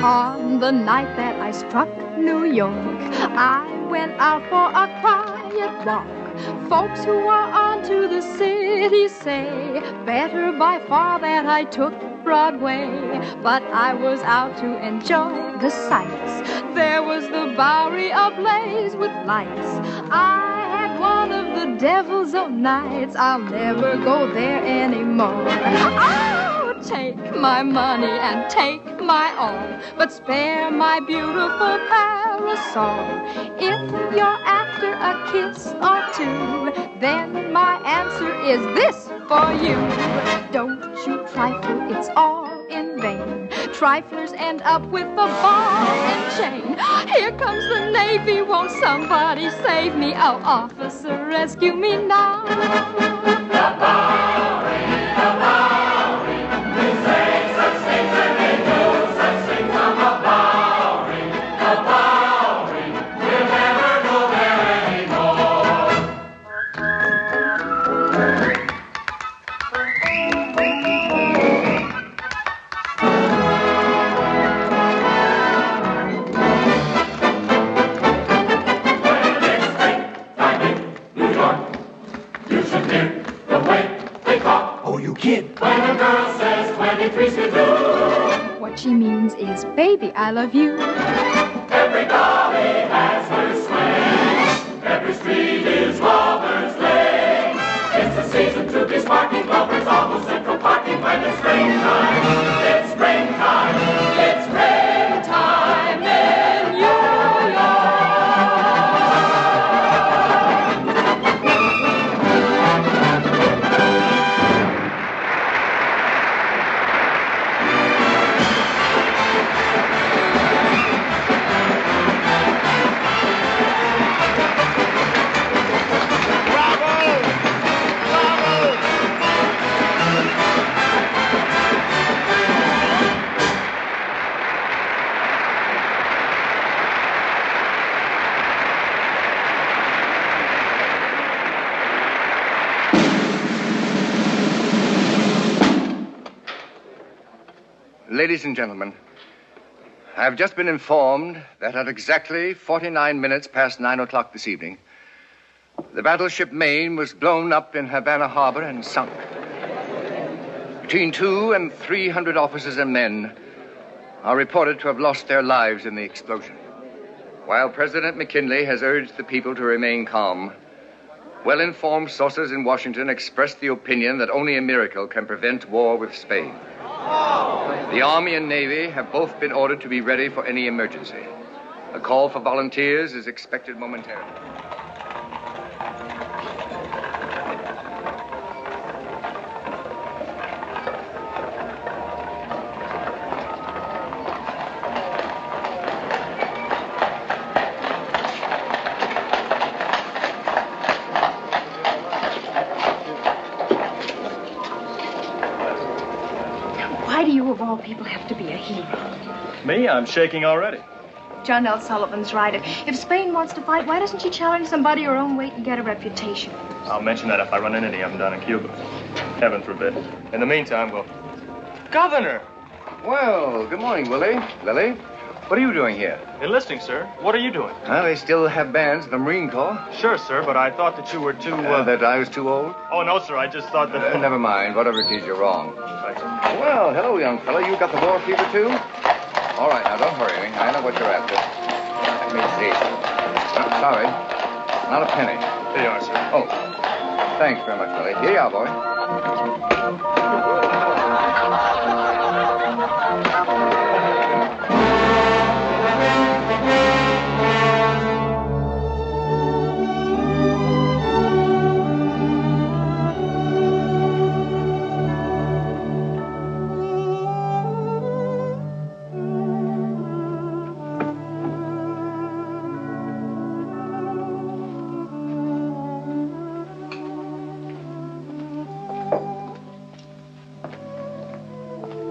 On the night that I struck New York. I went out for a quiet walk. Folks who are on to the city say better by far that I took Broadway. But I was out to enjoy the sights. There was the Bowery ablaze with lights. I had one of the devil's own nights. I'll never go there anymore. Oh, take my money and take my all, but spare my beautiful parasol. If you're after a kiss or two, then my answer is this for you. Don't you trifle, it's all in vain. Triflers end up with a ball and chain. Here comes the Navy, won't somebody save me? Oh, officer, rescue me now. The Bowery, the Bowery. You say such things and they do such things on the Bowery, the Bowery. We'll never go there anymore. Kid. When a girl says 23 skidoo, What she means is, baby, I love you. Every dolly has her swing. Every street is Lover's Lane. It's the season to be sparking lovers on the Central Parking when it's springtime. It's springtime. It's springtime in New York. Ladies and gentlemen, I have just been informed that at exactly 49 minutes past 9 o'clock this evening, the battleship Maine was blown up in Havana Harbor and sunk. Between 200 and 300 officers and men are reported to have lost their lives in the explosion. While President McKinley has urged the people to remain calm, well-informed sources in Washington expressed the opinion that only a miracle can prevent war with Spain. The Army and Navy have both been ordered to be ready for any emergency. A call for volunteers is expected momentarily. Why do you, of all people, have to be a hero? Me? I'm shaking already. John L. Sullivan's right. If Spain wants to fight, why doesn't she challenge somebody her own weight and get a reputation? I'll mention that if I run into any of them down in Cuba. Heaven forbid. In the meantime, we'll... Governor! Well, good morning, Willie. Lily, what are you doing here? Enlisting, sir. What are you doing? Well, they still have bands in the Marine Corps. Sure, sir, but I thought that you were too, That I was too old? Oh, no, sir, I just thought that... Never mind. Whatever it is, you're wrong. Right, sir. Well, hello, young fella. You got the war fever, too? All right, now, don't hurry me. I know what you're after. Let me see. Sorry. Not a penny. Here you are, sir. Oh. Thanks very much, Willie. Here you are, boy.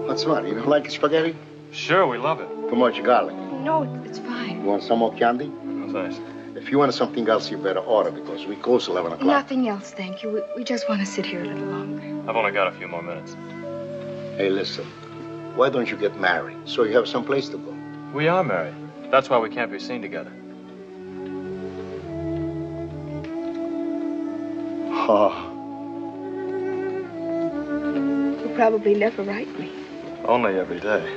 What's the matter? You don't like spaghetti? Sure, we love it. Too much garlic. No, it's fine. You want some more candy? That's nice. If you want something else, you better order because we close 11 o'clock. Nothing else, thank you. We just want to sit here a little longer. I've only got a few more minutes. Hey, listen. Why don't you get married so you have some place to go? We are married. That's why we can't be seen together. Oh. You'll probably never write me. Only every day.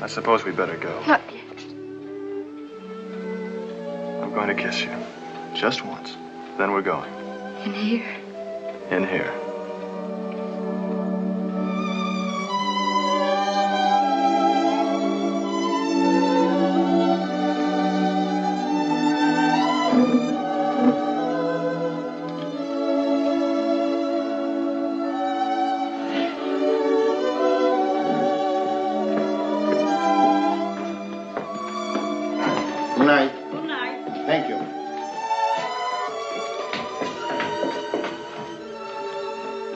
I suppose we better go. Not yet. I'm going to kiss you. Just once. Then we're going. In here? In here. Good night. Good night. Thank you.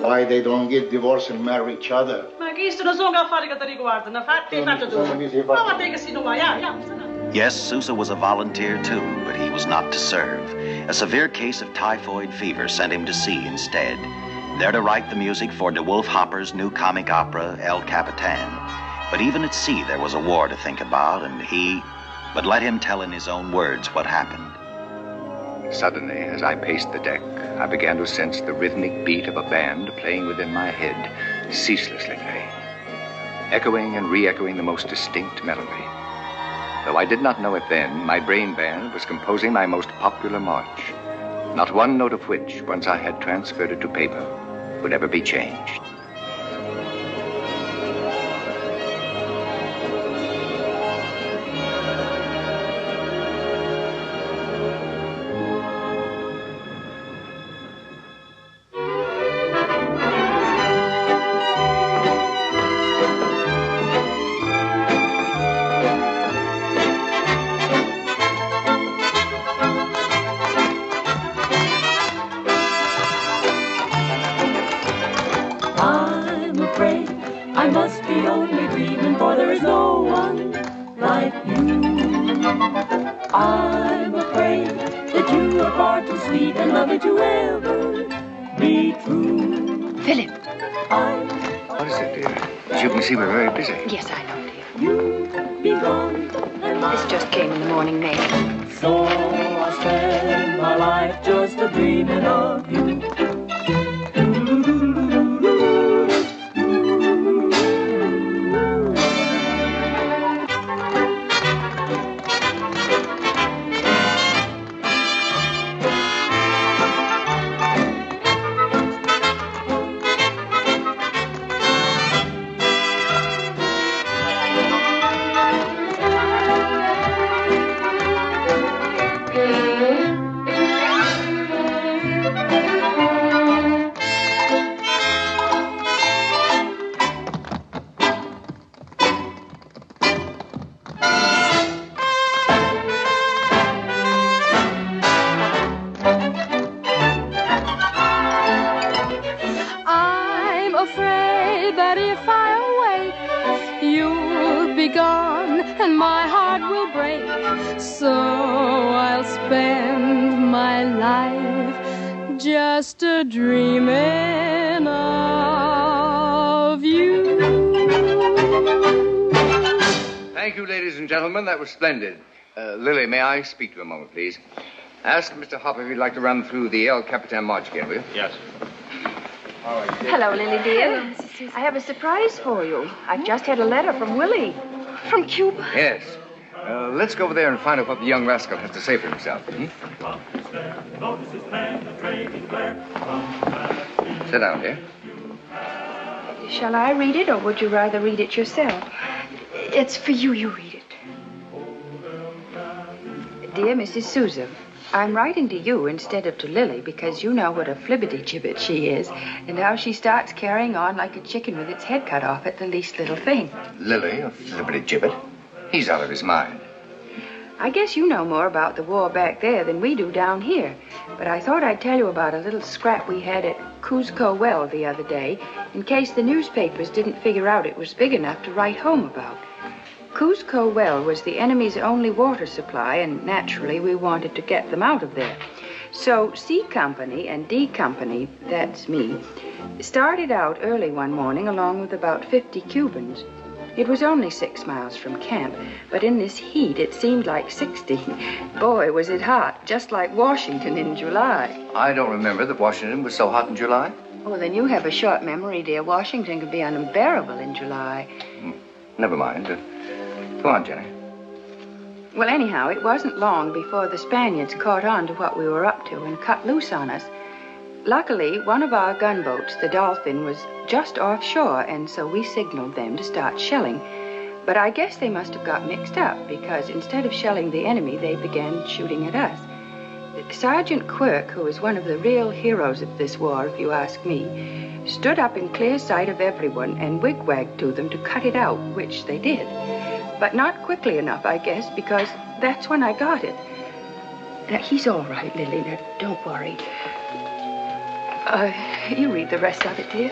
Why they don't get divorced and marry each other? Yes, Sousa was a volunteer too, but he was not to serve. A severe case of typhoid fever sent him to sea instead, there to write the music for De Wolf Hopper's new comic opera, El Capitan. But even at sea, there was a war to think about, and but let him tell in his own words what happened. Suddenly, as I paced the deck, I began to sense the rhythmic beat of a band playing within my head, ceaselessly playing, echoing and re-echoing the most distinct melody. Though I did not know it then, my brain band was composing my most popular march, not one note of which, once I had transferred it to paper, would ever be changed. Yes, I know, dear. This just came in the morning mail. So I spend my life just a-dreaming of you. That was splendid. Lily, may I speak to you a moment, please? Ask Mr. Hopper if he'd like to run through the El Capitan March again, will you? Yes. All right. Hello, Lily, dear. I have a surprise for you. I've just had a letter from Willie. From Cuba? Yes. Let's go over there and find out what the young rascal has to say for himself. Sit down, dear. Shall I read it, or would you rather read it yourself? It's for you. You read it. Dear Mrs. Sousa, I'm writing to you instead of to Lily because you know what a flibbity-gibbet she is and how she starts carrying on like a chicken with its head cut off at the least little thing. Lily, a flibbity-gibbet? He's out of his mind. I guess you know more about the war back there than we do down here, but I thought I'd tell you about a little scrap we had at Cuzco Well the other day in case the newspapers didn't figure out it was big enough to write home about. Cuzco Well was the enemy's only water supply, and naturally we wanted to get them out of there. So C Company and D Company, that's me, started out early one morning along with about 50 Cubans. It was only 6 miles from camp, but in this heat, it seemed like 60. Boy, was it hot, just like Washington in July. I don't remember that Washington was so hot in July. Oh, then you have a short memory, dear. Washington could be unbearable in July. Never mind. Go on, Jenny. Well, anyhow, it wasn't long before the Spaniards caught on to what we were up to and cut loose on us. Luckily, one of our gunboats, the Dolphin, was just offshore, and so we signaled them to start shelling. But I guess they must have got mixed up, because instead of shelling the enemy, they began shooting at us. Sergeant Quirk, who is one of the real heroes of this war, if you ask me, stood up in clear sight of everyone and wigwagged to them to cut it out, which they did. But not quickly enough, I guess, because that's when I got it. Now, he's all right, Lily. Now, don't worry. You read the rest of it, dear.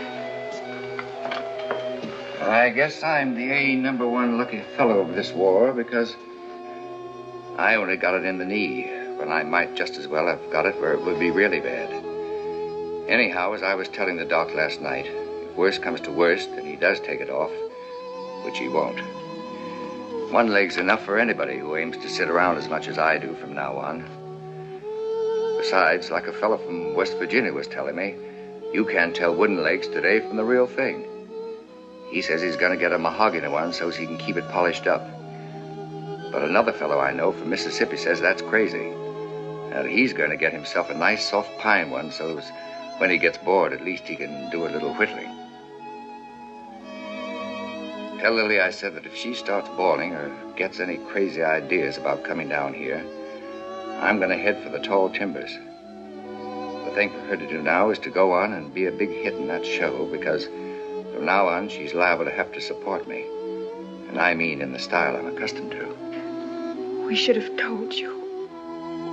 I guess I'm the #1 lucky fellow of this war, because I only got it in the knee, when I might just as well have got it where it would be really bad. Anyhow, as I was telling the doc last night, if worst comes to worst and he does take it off, which he won't, one leg's enough for anybody who aims to sit around as much as I do from now on. Besides, like a fellow from West Virginia was telling me, you can't tell wooden legs today from the real thing. He says he's going to get a mahogany one so he can keep it polished up. But another fellow I know from Mississippi says that's crazy. And he's going to get himself a nice soft pine one so when he gets bored, at least he can do a little whittling. Tell Lily I said that if she starts bawling or gets any crazy ideas about coming down here, I'm going to head for the tall timbers. The thing for her to do now is to go on and be a big hit in that show, because from now on she's liable to have to support me. And I mean in the style I'm accustomed to. We should have told you.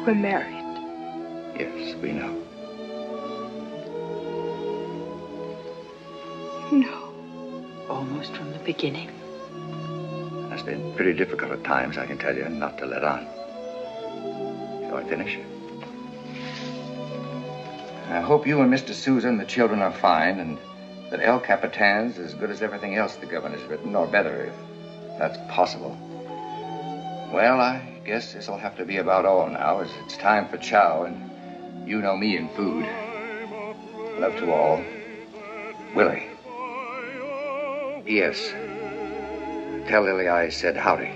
We're married. Yes, we know. No. Almost from the beginning. It's been pretty difficult at times, I can tell you, not to let on. Shall I finish? I hope you and Mr. Sousa and the children are fine, and that El Capitan's as good as everything else the governor's written, or better, if that's possible. Well, I guess this'll have to be about all now, as it's time for chow, and you know me and food. Love to all. Willie. P.S. Tell Lily I said howdy.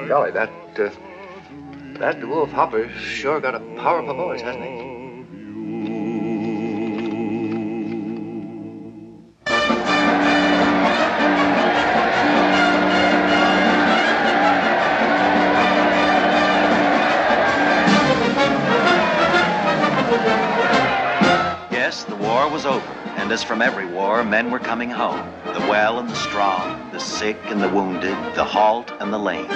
Golly, that Wolf Hopper's sure got a powerful voice, hasn't he? Yes, the war was over, and as from every war, men were coming home. The well and the strong, the sick and the wounded, the halt and the lame.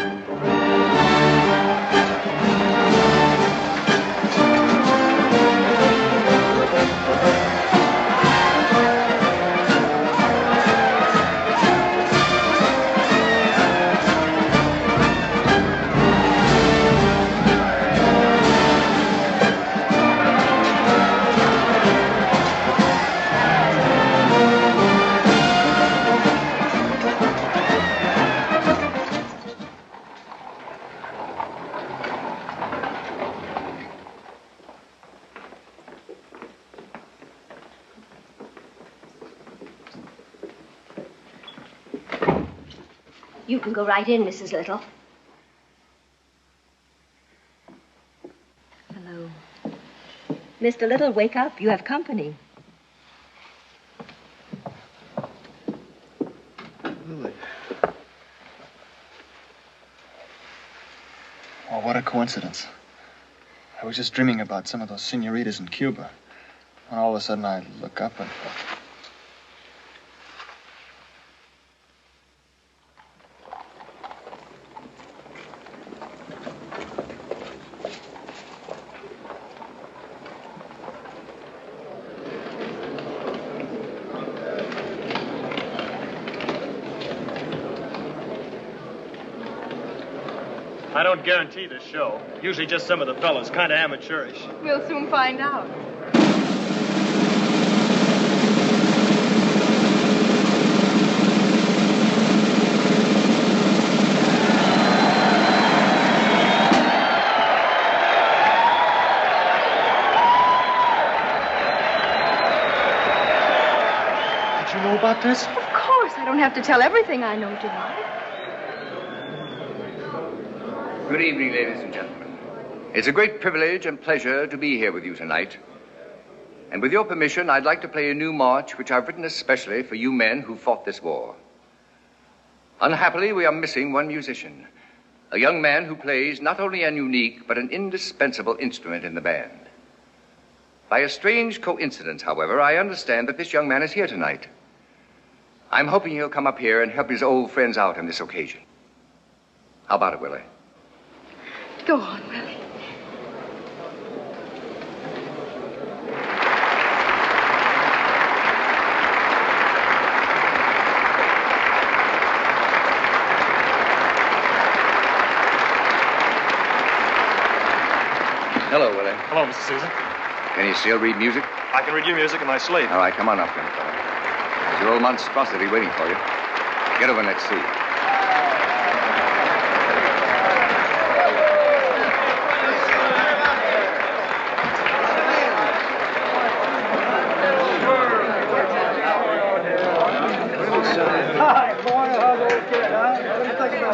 You can go right in, Mrs. Little. Hello. Mr. Little, wake up. You have company. Lily. Oh, what a coincidence. I was just dreaming about some of those senoritas in Cuba. And all of a sudden I look up and... don't guarantee the show. Usually just some of the fellas, kind of amateurish. We'll soon find out. Did you know about this? Of course, I don't have to tell everything I know, John. Good evening, ladies and gentlemen. It's a great privilege and pleasure to be here with you tonight. And with your permission, I'd like to play a new march which I've written especially for you men who fought this war. Unhappily, we are missing one musician, a young man who plays not only an unique but an indispensable instrument in the band. By a strange coincidence, however, I understand that this young man is here tonight. I'm hoping he'll come up here and help his old friends out on this occasion. How about it, Willie? Go on, Willie. Hello, Willie. Hello, Mr. Sousa. Can you still read music? I can read you music in my sleep. All right, come on up, young fella. There's your old monstrosity waiting for you. Get over and let's see. Hi, boy. How's old kid, huh? What do you think